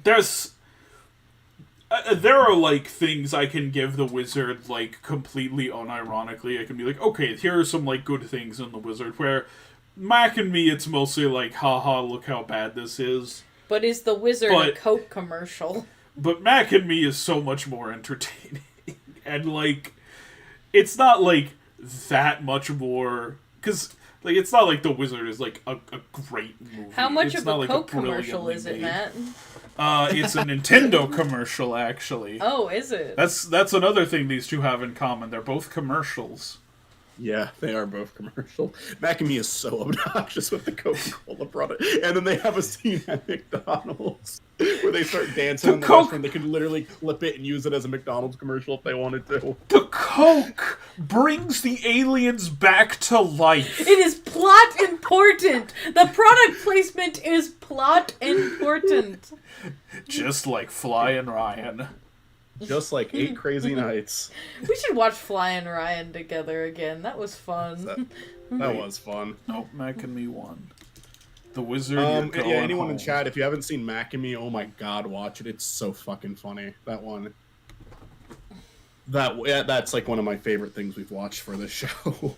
There are like things I can give the Wizard like completely unironically. I can be like, okay, here are some like good things in the Wizard, where Mac and Me, it's mostly like, haha, look how bad this is. But is the Wizard a Coke commercial? But Mac and Me is so much more entertaining. And, like, it's not, like, that much more... Because, like, it's not like the Wizard is, like, a great movie. How much it's of not, a like, Coke commercial is it, Matt? It's a Nintendo commercial, actually. Oh, is it? That's another thing these two have in common. They're both commercials. Yeah, they are both commercial. Mac and Me is so obnoxious with the Coca-Cola product. And then they have a scene at McDonald's where they start dancing in the restaurant. They could literally clip it and use it as a McDonald's commercial if they wanted to. The Coke brings the aliens back to life. It is plot important. The product placement is plot important. Just like Flying Ryan. Just like 8 Crazy Nights. We should watch Flying Ryan together again. That was fun. That was fun. Nope, Mac and Me won. The Wizard. Anyone in chat, if you haven't seen Mac and Me, oh my god, watch it. It's so fucking funny. That one. That's like one of my favorite things we've watched for this show.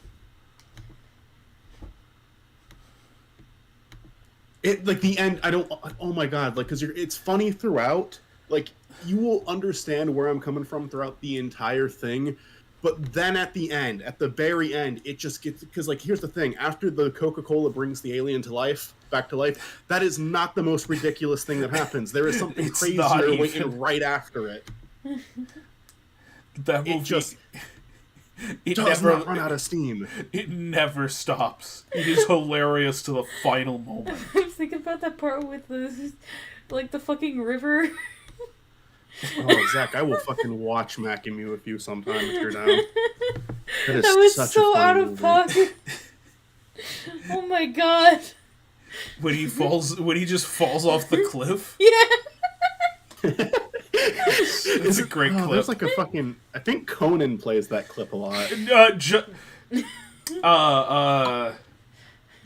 It like the end. Oh my god, like because it's funny throughout. Like you will understand where I'm coming from throughout the entire thing, but then at the end, at the very end, it just gets because like here's the thing: after the Coca-Cola brings the alien back to life, that is not the most ridiculous thing that happens. There is something crazier waiting right after it. That movie it does not run out of steam. It never stops. It is hilarious to the final moment. I was thinking about that part with the fucking river. Oh, Zach, I will fucking watch Mac and Me with you sometime if you're down. That was so out of pocket. Oh my god. When he just falls off the cliff? Yeah. It's a great clip. There's like a fucking... I think Conan plays that clip a lot.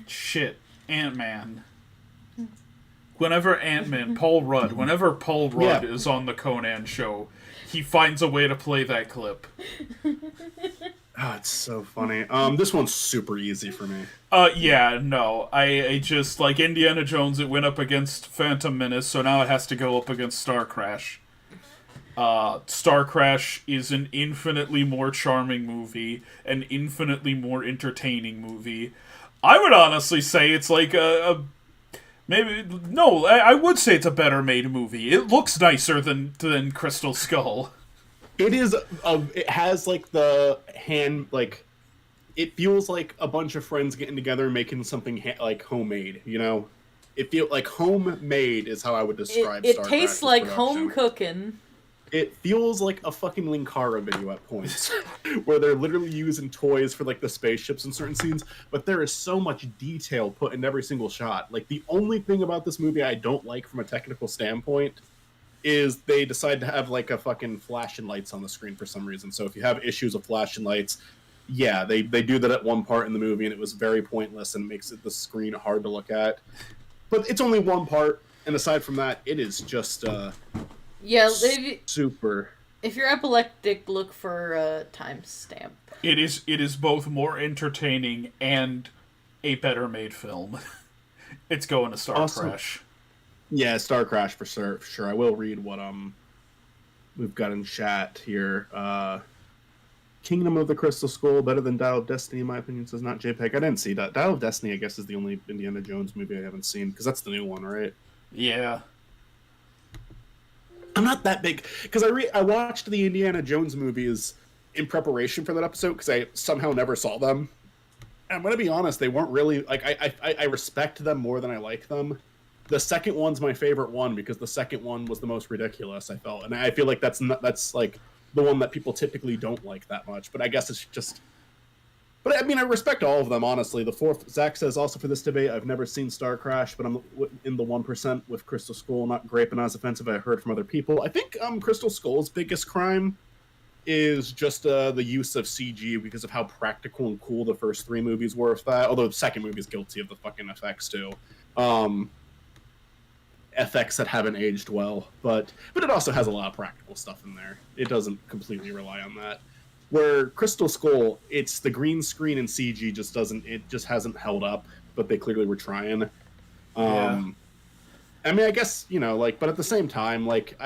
Shit. Ant-Man. Whenever Paul Rudd is on the Conan show, he finds a way to play that clip. Oh, it's so funny. This one's super easy for me. I just, like Indiana Jones, it went up against Phantom Menace, so now it has to go up against Star Crash. Star Crash is an infinitely more charming movie, an infinitely more entertaining movie. I would honestly say it's like I would say it's a better made movie. It looks nicer than Crystal Skull. It is. It has like the hand like. It feels like a bunch of friends getting together and making something like homemade. You know, it feels like homemade is how I would describe. It tastes like home cooking. it feels like a fucking Linkara video at points, where they're literally using toys for like the spaceships in certain scenes, but there is so much detail put in every single shot. Like, the only thing about this movie I don't like from a technical standpoint is they decide to have like a fucking flashing lights on the screen for some reason. So if you have issues of flashing lights, yeah, they do that at one part in the movie, and it was very pointless and makes the screen hard to look at. But it's only one part, and aside from that, it is just super. If you're epileptic, look for a timestamp. It is both more entertaining and a better made film. It's going to Star Crash. Yeah, Star Crash for sure. I will read what we've got in chat here. Kingdom of the Crystal Skull, better than Dial of Destiny, in my opinion, says not JPEG. I didn't see that. Dial of Destiny, I guess, is the only Indiana Jones movie I haven't seen, because that's the new one, right? Yeah. I'm not that big, because I watched the Indiana Jones movies in preparation for that episode, because I somehow never saw them. And I'm going to be honest, they weren't really, like, I respect them more than I like them. The second one's my favorite one, because the second one was the most ridiculous, I felt. And I feel like that's like the one that people typically don't like that much, but I guess it's just... But I mean, I respect all of them, honestly. The fourth, Zach says, also for this debate, I've never seen Star Crash, but I'm in the 1% with Crystal Skull. Not great, but not as offensive I heard from other people. I think Crystal Skull's biggest crime is just the use of CG, because of how practical and cool the first three movies were with that. Although the second movie is guilty of the fucking effects, too. FX that haven't aged well, but it also has a lot of practical stuff in there. It doesn't completely rely on that. Where Crystal Skull, it's the green screen and CG just hasn't held up, but they clearly were trying. I mean, I guess, but at the same time, like,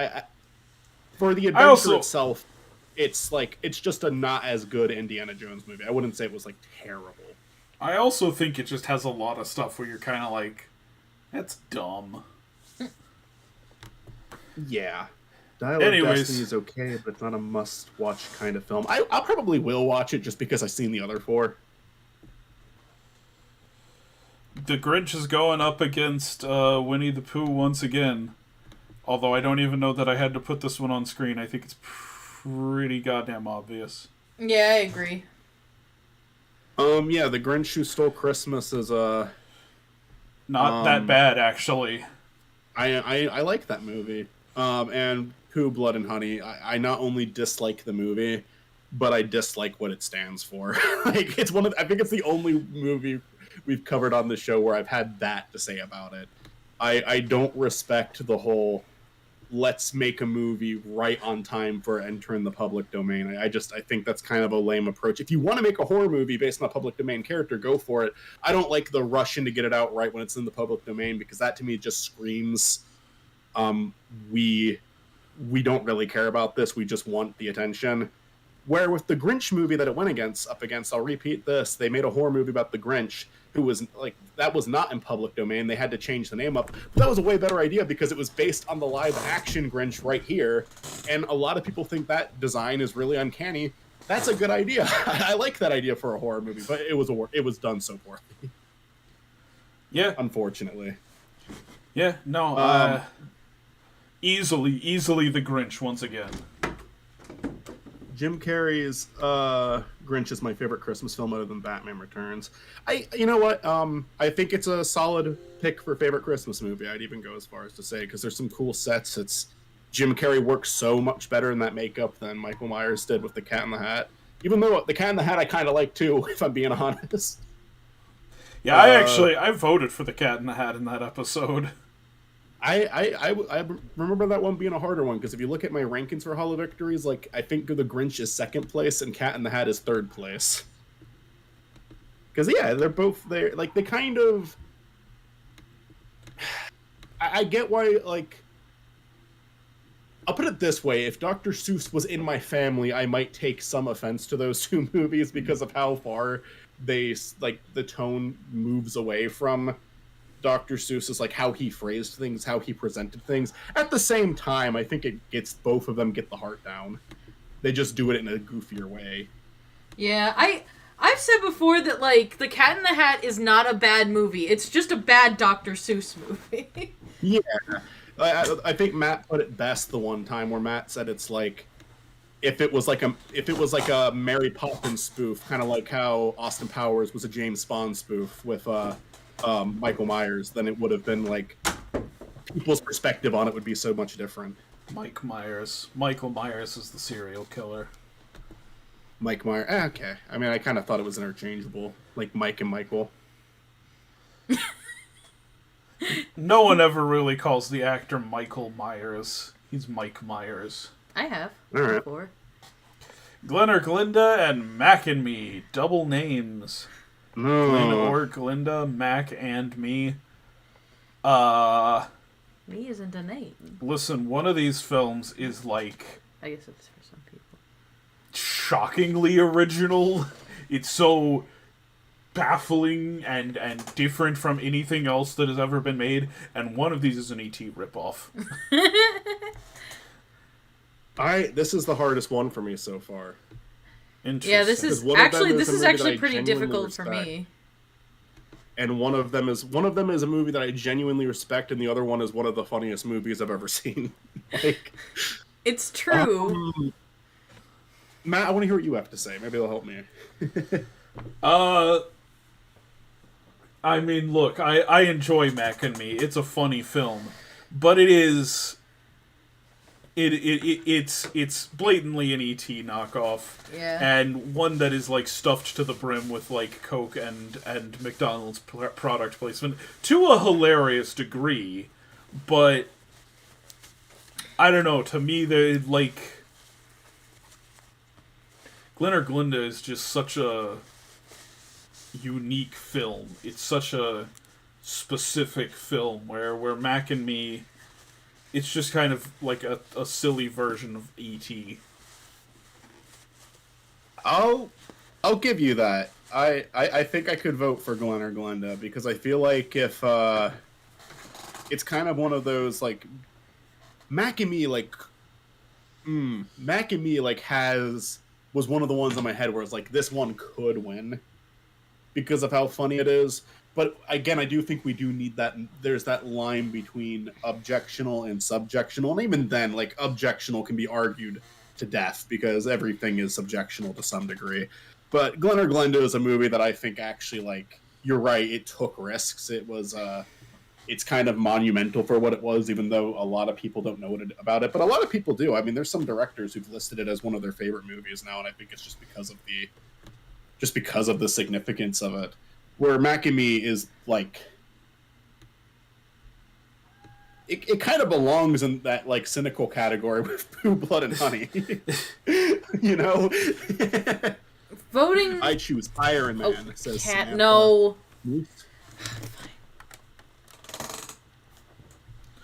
for the adventure itself, it's just a not as good Indiana Jones movie. I wouldn't say it was, like, terrible. I also think it just has a lot of stuff where you're kind of like, that's dumb. Yeah. Dial of Destiny is okay, but it's not a must-watch kind of film. I probably will watch it just because I've seen the other four. The Grinch is going up against Winnie the Pooh once again. Although I don't even know that I had to put this one on screen. I think it's pretty goddamn obvious. Yeah, I agree. Yeah, The Grinch Who Stole Christmas is not that bad, actually. I like that movie. And Pooh, Blood and Honey, I not only dislike the movie, but I dislike what it stands for. Like, it's I think it's the only movie we've covered on the show where I've had that to say about it. I don't respect the whole let's make a movie right on time for entering the public domain. I think that's kind of a lame approach. If you want to make a horror movie based on a public domain character, go for it. I don't like the rushing to get it out right when it's in the public domain, because that to me just screams we don't really care about this, we just want the attention. Where with the Grinch movie that it went up against, I'll repeat this, they made a horror movie about the Grinch, who was like, that was not in public domain, they had to change the name up, but that was a way better idea because it was based on the live action Grinch right here, and a lot of people think that design is really uncanny. That's a good idea. I like that idea for a horror movie, but it was done so poorly. Yeah. Unfortunately. Yeah, no, Easily the Grinch once again. Jim Carrey's Grinch is my favorite Christmas film other than Batman Returns. You know what? I think it's a solid pick for favorite Christmas movie. I'd even go as far as to say, because there's some cool sets. Jim Carrey works so much better in that makeup than Michael Myers did with the Cat in the Hat. Even though the Cat in the Hat I kind of like too, if I'm being honest. Yeah, I voted for the Cat in the Hat in that episode. I remember that one being a harder one, because if you look at my rankings for Hollow Victories, like, I think The Grinch is second place and Cat in the Hat is third place. Because, yeah, they're both there. Like, they kind of... I get why, like... I'll put it this way. If Dr. Seuss was in my family, I might take some offense to those two movies because of how far the tone moves away from Dr. Seuss, is like how he phrased things, how he presented things. At the same time, I think it gets both of them get the heart down. They just do it in a goofier way. Yeah, I've said before that, like, The Cat in the Hat is not a bad movie. It's just a bad Dr. Seuss movie. Yeah. I think Matt put it best the one time where Matt said it's like if it was like a Mary Poppins spoof, kind of like how Austin Powers was a James Bond spoof with Michael Myers, then it would have been like people's perspective on it would be so much different. Michael Myers is the serial killer. Mike Myers. Okay. I mean, I kind of thought it was interchangeable, like Mike and Michael. No one ever really calls the actor Michael Myers. He's Mike Myers. I have. All right. Before. Glenn or Glinda and Mac and me. Double names. No. Glenn or Glinda, Mac and me. Me isn't a name. Listen, one of these films is like I guess it's for some people. shockingly original. It's so baffling and different from anything else that has ever been made, and one of these is an E.T. ripoff. This is the hardest one for me so far. Interesting. Yeah, this is actually pretty difficult for me. And one of them is a movie that I genuinely respect, and the other one is one of the funniest movies I've ever seen. Like, it's true. Matt, I want to hear what you have to say. Maybe it'll help me. I mean, look, I enjoy Mac and Me. It's a funny film, but it's blatantly an E.T. knockoff. Yeah. And one that is like stuffed to the brim with like Coke and McDonald's product placement to a hilarious degree, but I don't know, to me they like Glenn or Glinda is just such a unique film. It's such a specific film where Mac and Me, it's just kind of like a silly version of E.T. I'll give you that. I think I could vote for Glenn or Glinda because I feel like if it's kind of one of those like Mac and Me like was one of the ones in my head where it's like this one could win because of how funny it is. But again, I do think we do need that. There's that line between objectional and subjectional, and even then, like objectional can be argued to death because everything is subjectional to some degree. But Glenn or Glinda is a movie that I think actually, like, you're right, it took risks. It was, it's kind of monumental for what it was, even though a lot of people don't know about it. But a lot of people do. I mean, there's some directors who've listed it as one of their favorite movies now, and I think it's just because of the significance of it. Where Mac and Me is like, it kind of belongs in that like cynical category with Pooh, Blood, and Honey. You know, Voting. I choose Iron Man. Says Cat. Samantha. No.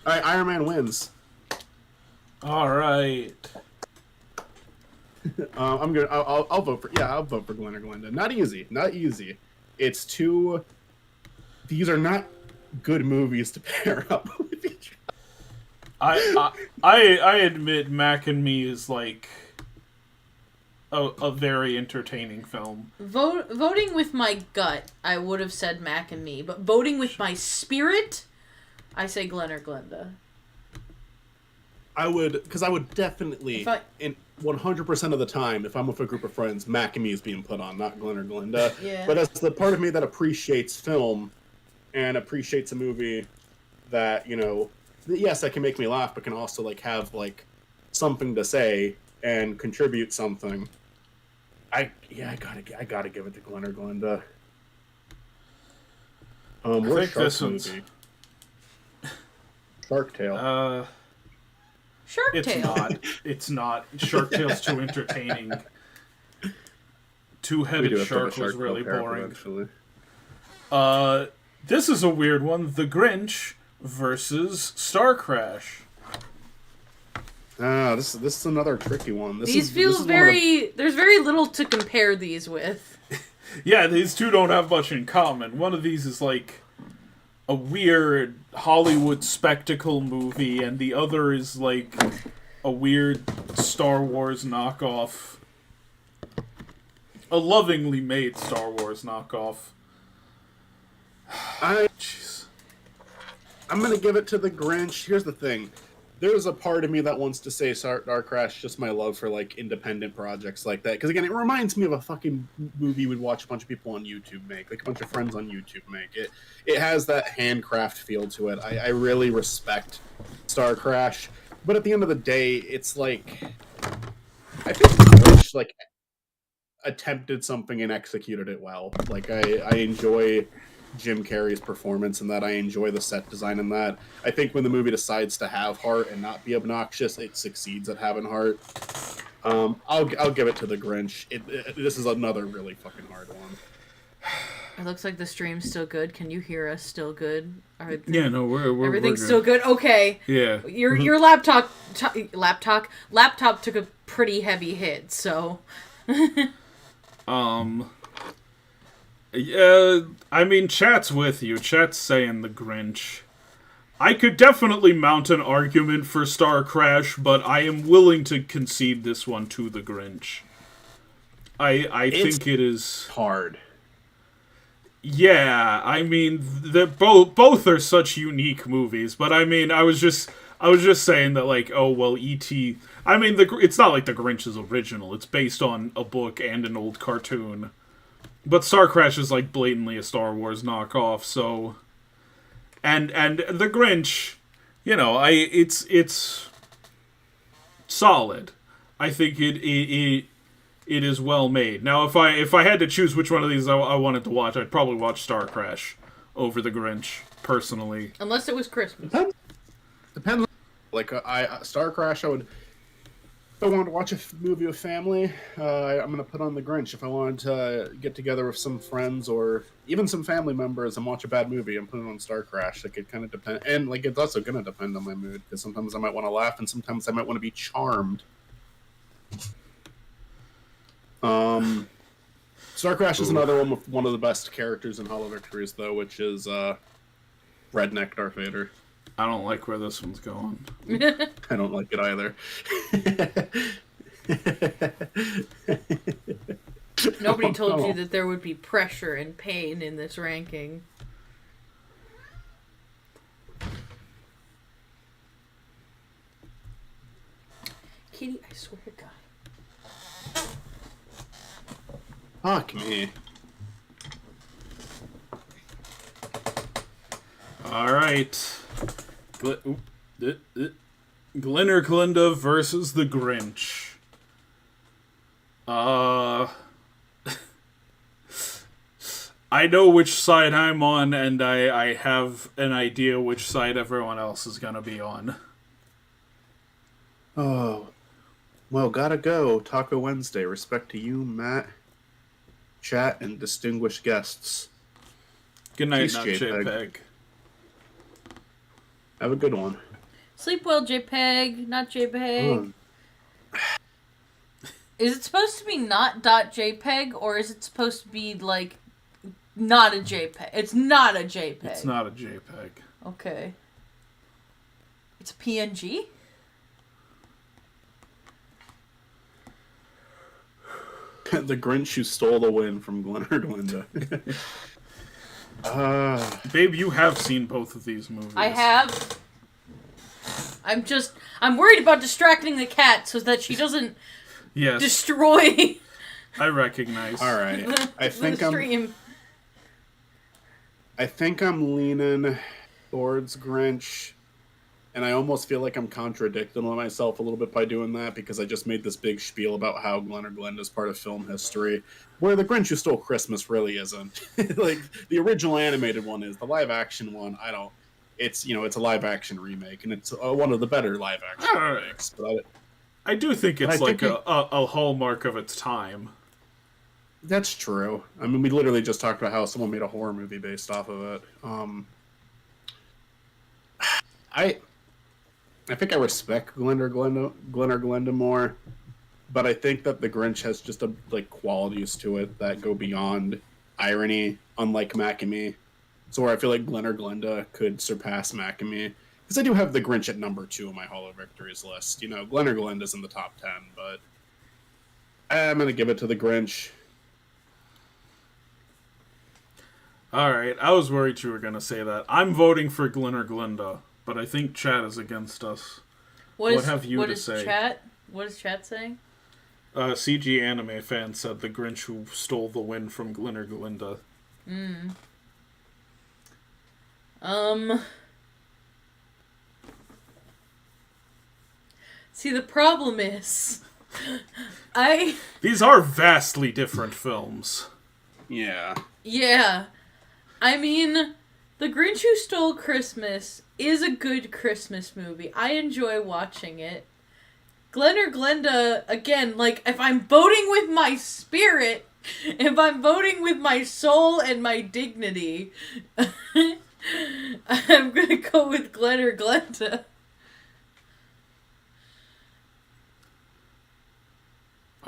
All right, Iron Man wins. All right. I'll vote for Glenn or Glinda. Not easy. It's too. These are not good movies to pair up with each other. I admit Mac and Me is like a very entertaining film. Voting with my gut, I would have said Mac and Me, but voting with my spirit, I say Glenn or Glinda. I would definitely, in 100% of the time, if I'm with a group of friends, Mac and Me is being put on, not Glenn or Glinda. Yeah. But as the part of me that appreciates film and appreciates a movie that, you know, yes, that can make me laugh, but can also like have like something to say and contribute something. I gotta give it to Glenn or Glinda. Where's Shark's movie? Shark Tale. Shark Tale. It's not. Shark Tale's too entertaining. Two-headed shark was really boring. This is a weird one. The Grinch versus Star Crash. This is another tricky one. There's very little to compare these with. Yeah, these two don't have much in common. One of these is like a weird Hollywood spectacle movie, and the other is like a weird Star Wars knockoff. A lovingly made Star Wars knockoff. I I'm gonna give it to the Grinch. Here's the thing. There's a part of me that wants to say Dark Crash, just my love for like independent projects like that. Because again, it reminds me of a fucking movie we'd watch a bunch of people on YouTube make, like a bunch of friends on YouTube make. It has that handcraft feel to it. I really respect Star Crash, but at the end of the day, it's like I think Grinch like attempted something and executed it well. Like I enjoy Jim Carrey's performance in that. I enjoy the set design in that. I think when the movie decides to have heart and not be obnoxious, it succeeds at having heart. I'll give it to the Grinch. This is another really fucking hard one. It looks like the stream's still good. Can you hear us still good? Yeah, no, we're everything's good. Still good. Okay. Yeah. Your laptop took a pretty heavy hit. So. Yeah, I mean, chat's with you. Chat's saying the Grinch. I could definitely mount an argument for Star Crash, but I am willing to concede this one to the Grinch. I think it is hard. Yeah, I mean, both are such unique movies, but I mean, I was just saying that, like, oh well, E.T. I mean, it's not like the Grinch is original. It's based on a book and an old cartoon. But Star Crash is like blatantly a Star Wars knockoff, so and the Grinch, you know, it's solid. I think it is well made. Now, if I had to choose which one of these I wanted to watch, I'd probably watch Star Crash over the Grinch personally. Unless it was Christmas. Depends. Like Star Crash, if I wanted to watch a movie with family, I'm going to put on The Grinch. If I wanted to get together with some friends or even some family members and watch a bad movie, I'm putting on Star Crash. Like, it kind of depends. And, like, it's also going to depend on my mood, because sometimes I might want to laugh and sometimes I might want to be charmed. Star Crash is another one with one of the best characters in Hollow Victories, though, which is Redneck Darth Vader. I don't like where this one's going. I don't like it either. Nobody told you that there would be pressure and pain in this ranking. Kitty, I swear to God. Fuck me. All right. Glenn or Glinda versus the Grinch. I know which side I'm on, and I have an idea which side everyone else is gonna be on. Oh. Well, gotta go. Taco Wednesday. Respect to you, Matt, chat, and distinguished guests. Good night, Peace, not JPEG. JPEG. Have a good one. Sleep well, JPEG, not JPEG. Is it supposed to be not .jpeg, or is it supposed to be, like, not a JPEG? It's not a JPEG. It's not a JPEG. Okay. It's a PNG? The Grinch who stole the win from Glenn or Glinda. Babe, you have seen both of these movies. I have. I'm worried about distracting the cat so that she doesn't destroy I recognize. All right. the stream. I think I'm leaning towards Grinch, and I almost feel like I'm contradicting myself a little bit by doing that, because I just made this big spiel about how Glenn or Glinda is part of film history, where The Grinch Who Stole Christmas really isn't. Like, the original animated one is. The live-action one, I don't... It's, you know, it's a live-action remake, and it's one of the better live-action remakes. But I do think it's like a hallmark of its time. That's true. I mean, we literally just talked about how someone made a horror movie based off of it. I think I respect Glenn or Glinda more, but I think that The Grinch has just qualities to it that go beyond irony, unlike Mac and Me. So where I feel like Glenn or Glinda could surpass Mac and Me, because I do have The Grinch at number 2 on my Hollow Victories list. You know, Glenn or Glinda's in the top 10, but I'm gonna give it to The Grinch. Alright, I was worried you were going to say that. I'm voting for Glenn or Glinda, but I think chat is against us. What have you to say? What is chat saying? CG Anime fan said the Grinch who stole the win from Glenn or Glinda. See, the problem is... These are vastly different films. Yeah. Yeah. I mean, The Grinch Who Stole Christmas is a good Christmas movie. I enjoy watching it. Glenn or Glenda, again, like, if I'm voting with my spirit, if I'm voting with my soul and my dignity, I'm gonna go with Glenn or Glenda.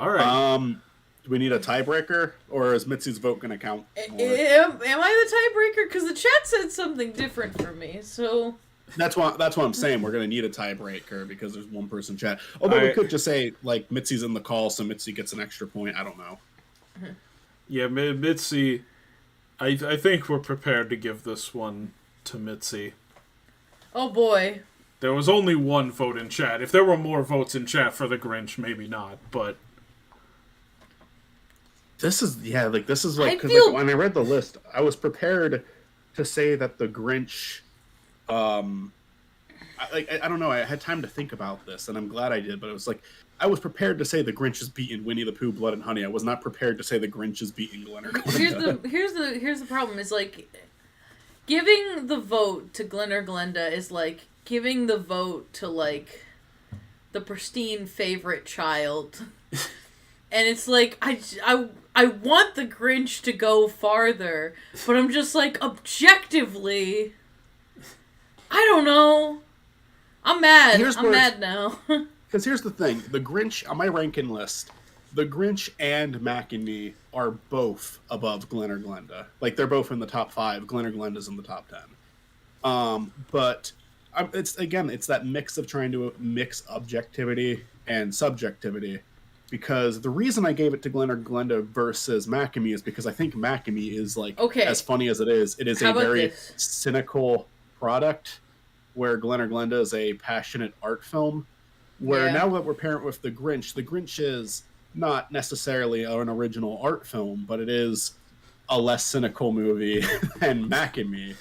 Alright. Do we need a tiebreaker, or is Mitzi's vote going to count more? Am I the tiebreaker? Because the chat said something different for me, so... That's what I'm saying. We're going to need a tiebreaker because there's one person chat. Although we could just say, like, Mitzi's in the call, so Mitzi gets an extra point. I don't know. Yeah, Mitzi... I think we're prepared to give this one to Mitzi. Oh, boy. There was only one vote in chat. If there were more votes in chat for the Grinch, maybe not, but... This is like, because like, when I read the list, I was prepared to say that the Grinch, I don't know, I had time to think about this, and I'm glad I did, but it was like, I was prepared to say the Grinch is beating Winnie the Pooh, Blood and Honey. I was not prepared to say the Grinch is beating Glenn or Glenda. Here's the problem, is like, giving the vote to Glenn or Glenda is like giving the vote to, like, the pristine favorite child. And it's like, I want the Grinch to go farther, but I'm just like, objectively, I don't know. I'm mad. I'm mad now. Because here's the thing. The Grinch, on my ranking list, the Grinch and Mac and Me are both above Glenn or Glenda. Like, they're both in the top 5. Glenn or Glenda's in the top 10. But it's that mix of trying to mix objectivity and subjectivity. Because the reason I gave it to Glenn or Glenda versus Mac and Me is because I think Mac and Me is, like, as funny as it is a very cynical product, where Glenn or Glenda is a passionate art film. Where now that we're pairing with the Grinch is not necessarily an original art film, but it is a less cynical movie than Mac and Me.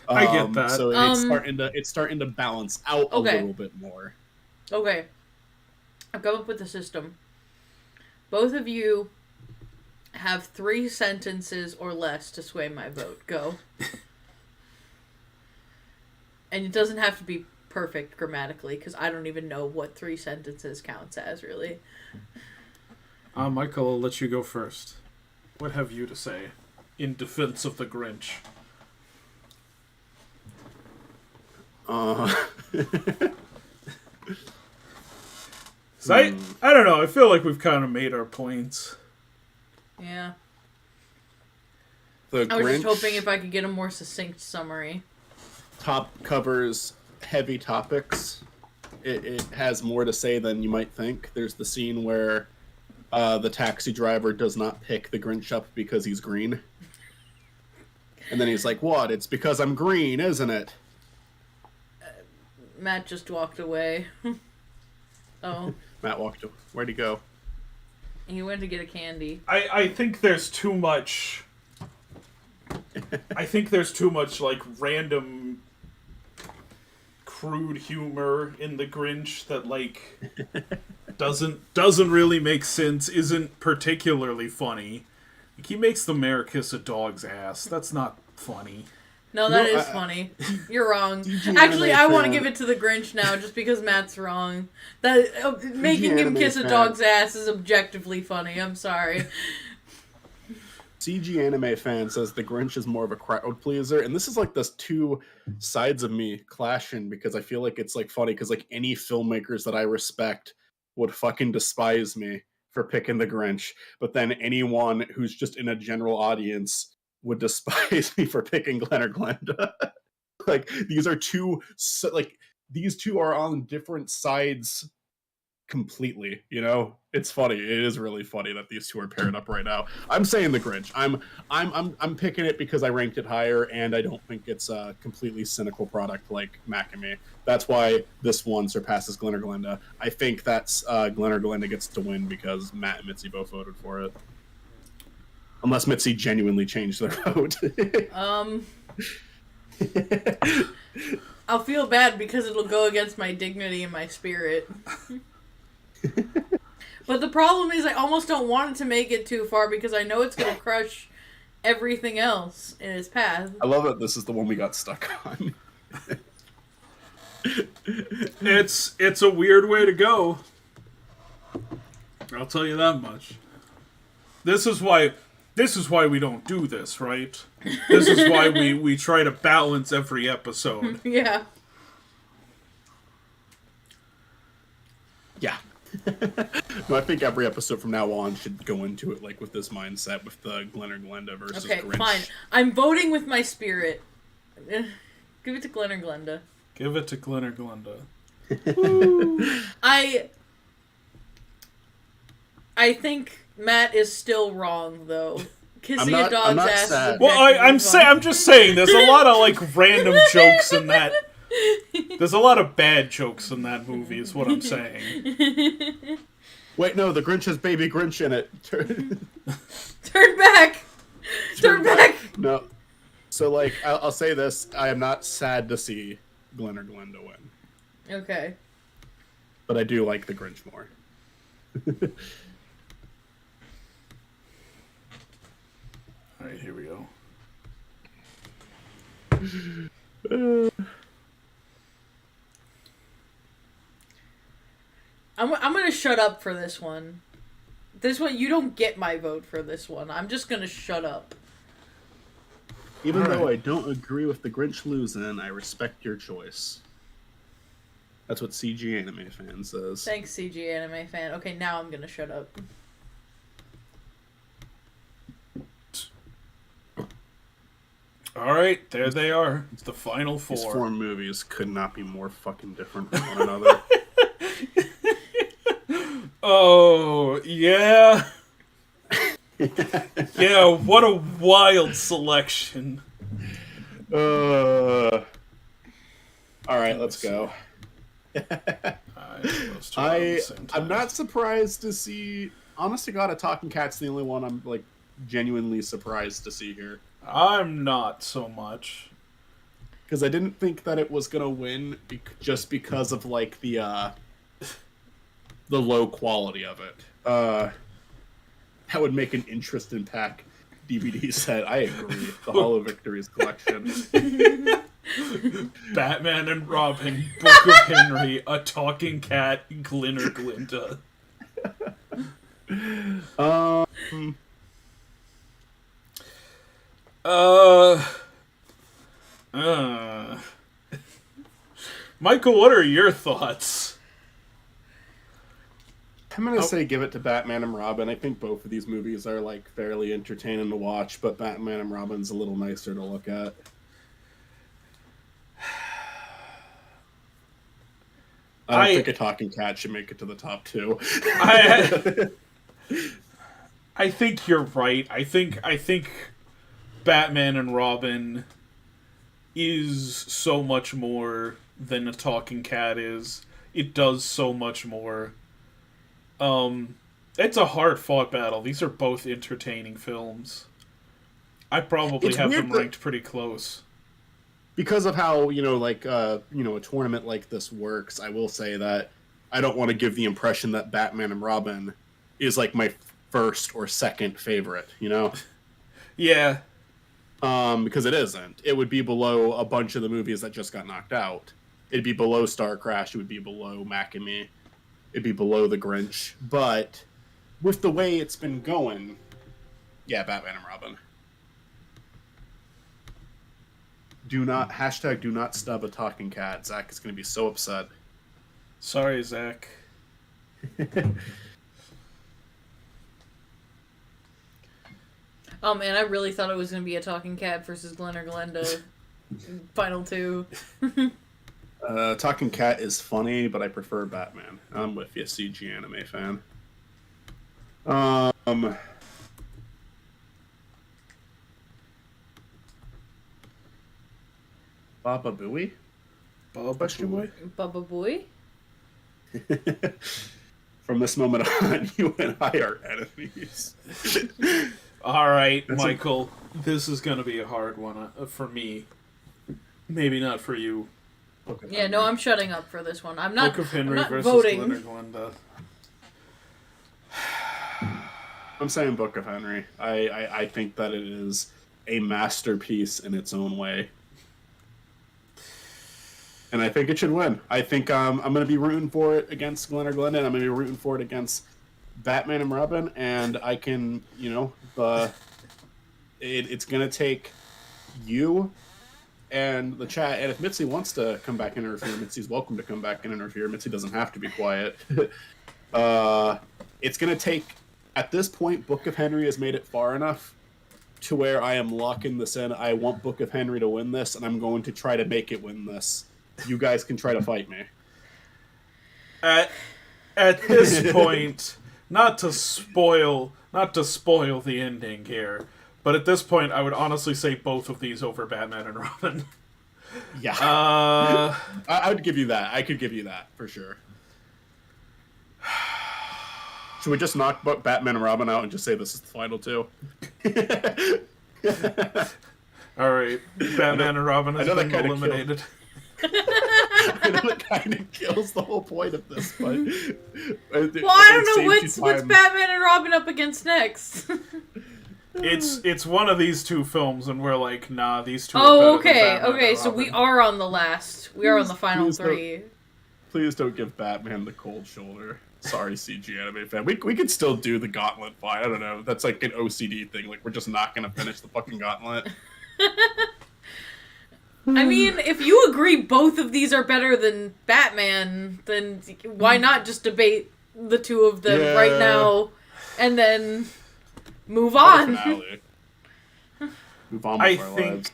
I get that. So it's starting to balance out a little bit more. Okay. I've come up with a system. Both of you have 3 sentences or less to sway my vote. Go. And it doesn't have to be perfect grammatically, because I don't even know what 3 sentences counts as, really. Michael, I'll let you go first. What have you to say in defense of the Grinch? So I don't know. I feel like we've kind of made our points. Yeah. The I was Grinch, just hoping if I could get a more succinct summary. Top covers heavy topics. It has more to say than you might think. There's the scene where the taxi driver does not pick the Grinch up because he's green. And then he's like, what? It's because I'm green, isn't it? Matt just walked away. Oh. Matt walked away. Where'd he go? He went to get a candy. I think there's too much... I think there's too much, like, random crude humor in the Grinch that, like, doesn't really make sense, isn't particularly funny. Like, he makes the mayor kiss a dog's ass. That's not funny. No, that is funny. You're wrong. Actually, I want to give it to the Grinch now, just because Matt's wrong. That making him kiss a dog's ass is objectively funny. I'm sorry. CG Anime fan says the Grinch is more of a crowd pleaser, and this is like this 2 sides of me clashing, because I feel like it's like funny because like any filmmakers that I respect would fucking despise me for picking the Grinch, but then anyone who's just in a general audience would despise me for picking Glenn or Glenda. Like, these are these two are on different sides completely, you know? It's funny. It is really funny that these two are paired up right now. I'm saying the Grinch. I'm picking it because I ranked it higher, and I don't think it's a completely cynical product like Mac and Me. That's why this one surpasses Glenn or Glenda. I think that's Glenn or Glenda gets to win because Matt and Mitzi both voted for it. Unless Mitzi genuinely changed their vote. I'll feel bad because it'll go against my dignity and my spirit. But the problem is I almost don't want it to make it too far because I know it's going to crush everything else in its path. I love that this is the one we got stuck on. It's a weird way to go. I'll tell you that much. This is why we don't do this, right? This is why we try to balance every episode. Yeah. Yeah. No, I think every episode from now on should go into it like with this mindset with the Glenn or Glenda versus Okay, Grinch. fine. I'm voting with my spirit. Give it to Glenn or Glenda. Give it to Glenn or Glenda. I think Matt is still wrong though. Kissing a dog's not ass. sad. Well, I'm just saying. There's a lot of like random jokes in that. There's a lot of bad jokes in that movie. Is what I'm saying. Wait, no, the Grinch has Baby Grinch in it. Turn back. Turn back. No. So, like, I'll say this: I am not sad to see Glenn or Glenda win, Okay. but I do like the Grinch more. All right, here we go. I'm gonna shut up for this one. This one, you don't get my vote for this one. I'm just gonna shut up. Even All though right. I don't agree with the Grinch losing, I respect your choice. That's what CG Anime Fan says. Thanks, CG Anime Fan. Okay, now I'm gonna shut up. All right, there they are. It's the final These four. four movies could not be more fucking different from one another. Oh, yeah. Yeah, what a wild selection. All right, let's go. I'm not surprised to see. Honest to God, a Talking Cat's the only one I'm like genuinely surprised to see here. I'm not so much. Because I didn't think that it was gonna win just because of like the low quality of it. That would make an interesting pack DVD set. I agree. The Hollow Victories collection. Batman and Robin, Book of Henry, A Talking Cat, Glenn or Glinda. Michael, what are your thoughts? I'm gonna say give it to Batman and Robin. I think both of these movies are like fairly entertaining to watch, but Batman and Robin's a little nicer to look at. I don't think A Talking Cat should make it to the top two. I think you're right. I think Batman and Robin is so much more than A Talking Cat is. It does so much more. It's a hard-fought battle. These are both entertaining films. I probably have them ranked pretty close. Because of how, a tournament like this works, I will say that I don't want to give the impression that Batman and Robin is like my first or second favorite, Yeah. Because it isn't. It would be below a bunch of the movies that just got knocked out. It'd be below Star Crash. It would be below Mac and Me. It'd be below The Grinch. But with the way it's been going, yeah, Batman and Robin. Do not stub A Talking Cat. Zach is going to be so upset. Sorry, Zach. Oh man, I really thought it was going to be A Talking Cat versus Glenn or Glenda. Final two. Talking Cat is funny, but I prefer Batman. I'm with you, CG Anime Fan. Um, Baba Booey? Baba Question Booey. Bubba Boy? From this moment on, you and I are enemies. All right, That's Michael. This is gonna be a hard one for me. Maybe not for you. Yeah, no, I'm shutting up for this one. I'm not. Book of I'm Henry not versus voting. Glenn or Glenda. I'm saying Book of Henry. I think that it is a masterpiece in its own way. And I think it should win. I think I'm going to be rooting for it against Glenn or Glenda, and I'm going to be rooting for it against Batman and Robin, and I can, it's going to take you and the chat, and if Mitzi wants to come back and interfere, Mitzi's welcome to come back and interfere. Mitzi doesn't have to be quiet. It's going to take, at this point, Book of Henry has made it far enough to where I am locking this in. I want Book of Henry to win this, and I'm going to try to make it win this. You guys can try to fight me. At this point, not to spoil the ending here, but at this point, I would honestly say both of these over Batman and Robin. Yeah. I would give you that. I could give you that for sure. Should we just knock Batman and Robin out and just say this is the final two? All right, Batman and Robin has been eliminated. I know it kind of kills the whole point of this, but Well, I don't know what's Batman and Robin up against next. It's one of these two films, and we're like, nah, these two. Oh, are better than okay, Batman okay. and So we Robin. are on the last. We are on the final please three. Please don't give Batman the cold shoulder. Sorry, CG anime fan. We could still do the Gauntlet fight. I don't know. That's like an OCD thing. Like, we're just not going to finish the fucking Gauntlet. I mean, if you agree both of these are better than Batman, then why not just debate the two of them right now and then move on? Move on with our lives.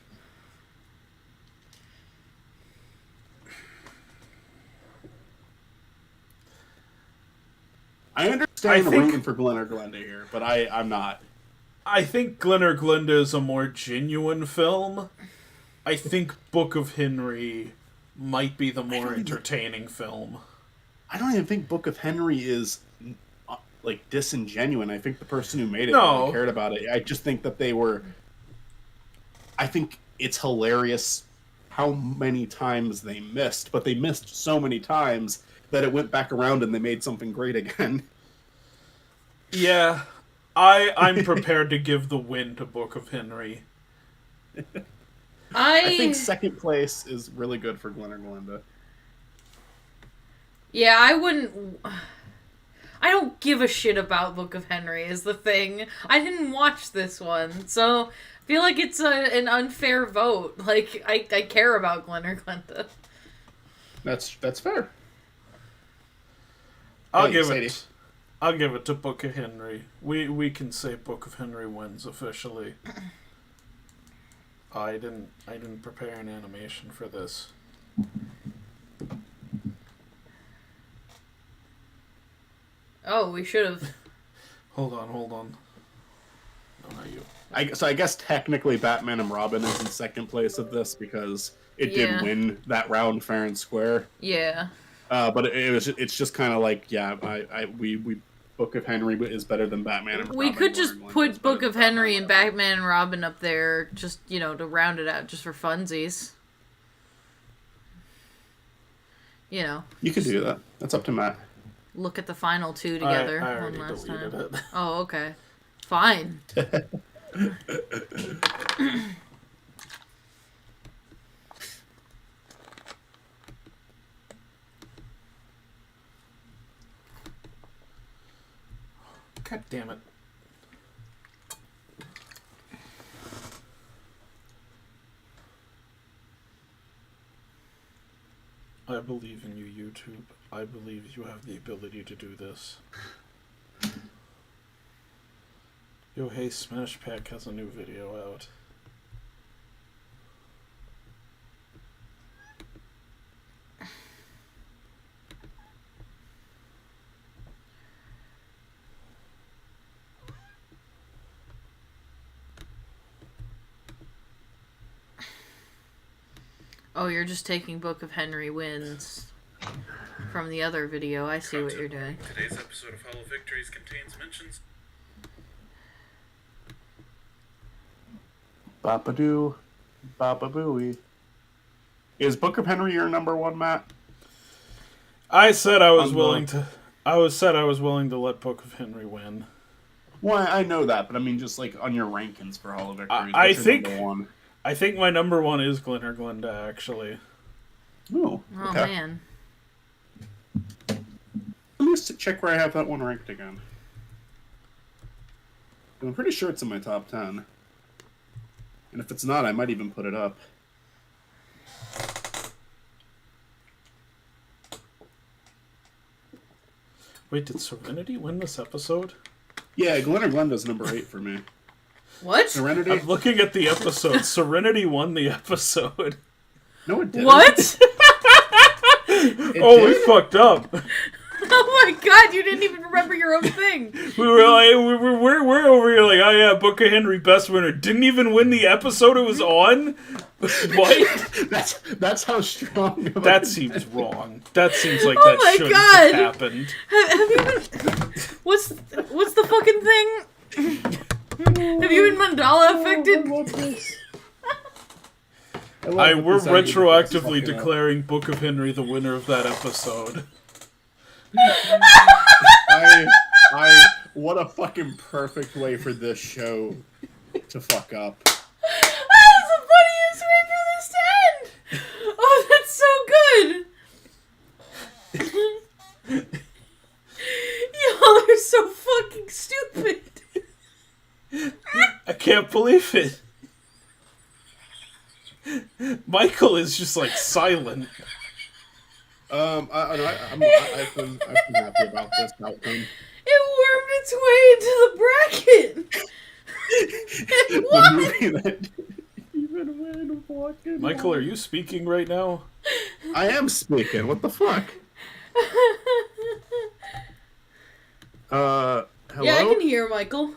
I understand rooting for Glenn or Glenda here, but I'm not. I think Glenn or Glenda is a more genuine film. I think Book of Henry might be the more entertaining film. I don't even think Book of Henry is like disingenuine. I think the person who made it really cared about it. I just think that they were. I think it's hilarious how many times they missed, but they missed so many times that it went back around and they made something great again. Yeah, I'm prepared to give the win to Book of Henry. I think second place is really good for Glenn or Glenda. Yeah, I wouldn't. I don't give a shit about Book of Henry is the thing. I didn't watch this one, so I feel like it's an unfair vote. Like, I care about Glenn or Glenda. That's fair. I'll give it to Book of Henry. We can say Book of Henry wins officially. I didn't prepare an animation for this. Oh, we should have. Hold on. No, not you. I guess technically Batman and Robin is in second place of this because it did win that round fair and square. Yeah. But it's just kind of like, we Book of Henry is better than Batman and Robin. We could just put Book of Henry and Batman and Robin up there just, to round it out just for funsies. You could do that. That's up to Matt. Look at the final two together I already one last deleted time. it. Oh, okay. Fine. God damn it. I believe in you, YouTube. I believe you have the ability to do this. Yo, hey, Smash Pack has a new video out. Oh, you're just taking Book of Henry Wins from the other video. I see what you're doing. Today's episode of Hollow Victories contains mentions. Bapadoo, bababooey. Is Book of Henry your number one, Matt? I said I was willing to. I was willing to let Book of Henry win. Well, I know that, but I mean, just like on your rankings for Hollow Victories, I what's your think number one? I think my number one is Glen or Glenda, actually. Oh, Oh, okay. man. Let me just check where I have that one ranked again. I'm pretty sure it's in my top 10. And if it's not, I might even put it up. Wait, did Serenity win this episode? Yeah, Glen or Glenda's number 8 for me. What? Serenity? I'm looking at the episode. Serenity won the episode. No, it didn't. What? We fucked up. Oh my god, you didn't even remember your own thing. We're over here like, oh yeah, Book of Henry best winner. Didn't even win the episode it was on? What? That's how strong. That seems wrong. That seems like Oh that my shouldn't God. have happened. Have you been... What's the fucking thing? Have you been mandala affected? We're retroactively declaring Book of Henry the winner of that episode. What a fucking perfect way for this show to fuck up. That's the funniest way for this to end! Oh, that's so good! Y'all are so fucking stupid! I can't believe it. Michael is just like silent. I'm happy about this outcome. It wormed its way into the bracket! It The won! movie that even win fucking. Michael, are you speaking right now? I am speaking. What the fuck? Hello? Yeah, I can hear Michael.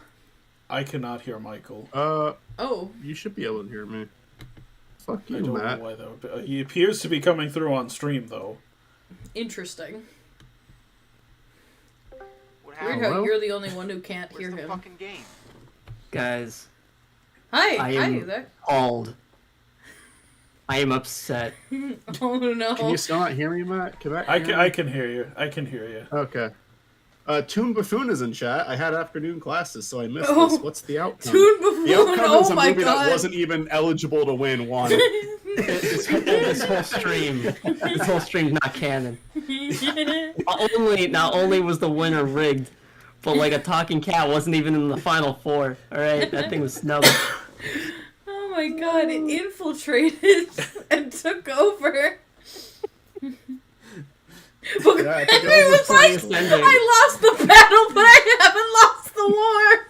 I cannot hear Michael. Oh. You should be able to hear me. Fuck I you, don't Matt. know why that would be. He appears to be coming through on stream, though. Interesting. What Weird happened? how Hello? you're the only one who can't Where's hear the him. fucking game? Guys, Hi, I hi am there. appalled. I am upset. Oh no. Can you still not hear me, Matt? Can I can hear you. I can hear you. Okay. Toon Buffoon is in chat. I had afternoon classes, so I missed Oh. this. What's the outcome? Toon The Buffoon, outcome is oh a my movie god. that wasn't even eligible to win one. This whole stream not canon. Not only was the winner rigged, but like a talking cat wasn't even in the final four. All right, that thing was snubbed. Oh my god, it infiltrated and took over. But Yeah, I think Henry it was was the like, funniest ending. I lost the battle, but I haven't lost the war.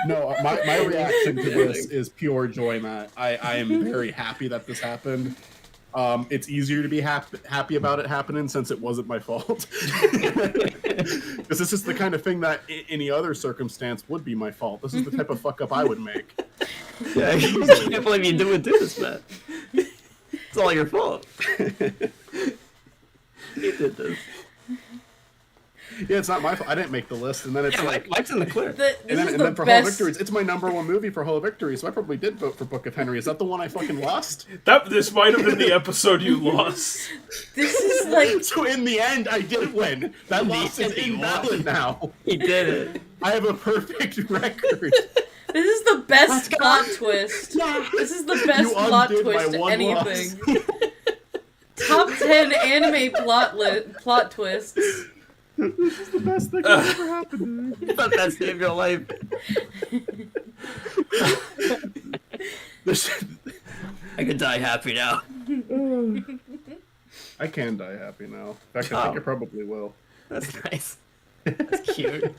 No, my reaction to this is pure joy, Matt. I am very happy that this happened. It's easier to be happy about it happening since it wasn't my fault. Because this is the kind of thing that any other circumstance would be my fault. This is the type of fuck up I would make. Yeah, I can't believe you do this, man. It's all your fault. You did this. Yeah, it's not my fault. I didn't make the list, and then it's Yeah, like, Mike's in the clear. This and is then the for Hollow best. Victories, it's my number one movie for Hollow Victories, so I probably did vote for Book of Henry. Is that the one I fucking lost? This might have been the episode you lost. This is like So in the end, I did win. That loss is invalid now. He did it. I have a perfect record. this is the best plot twist. This is the best You plot undid my twist to one anything. loss. Top 10 anime plot twists. This is the best thing that ever happened to me. You thought that saved your life. I could die happy now. I can die happy now. In fact, I think I probably will. That's nice. That's cute.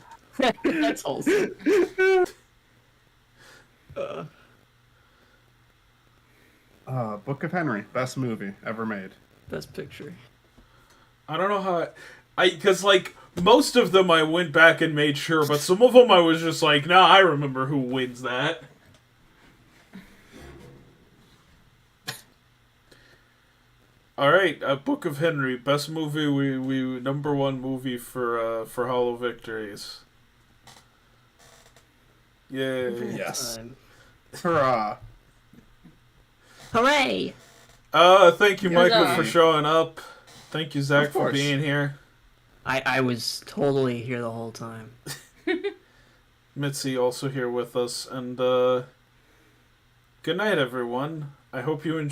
That's wholesome. Book of Henry, best movie ever made. Best picture. I don't know how because like most of them I went back and made sure, but some of them I was just like, nah, I remember who wins that. All right, Book of Henry, best movie. We number one movie for Hollow Victories. Yay! Yes. Um, Hurrah! Hooray! Thank you, Here's Michael, a- for showing up. Thank you, Zach, Of for course. being here. I was totally here the whole time. Mitzi also here with us, and good night, everyone. I hope you enjoy.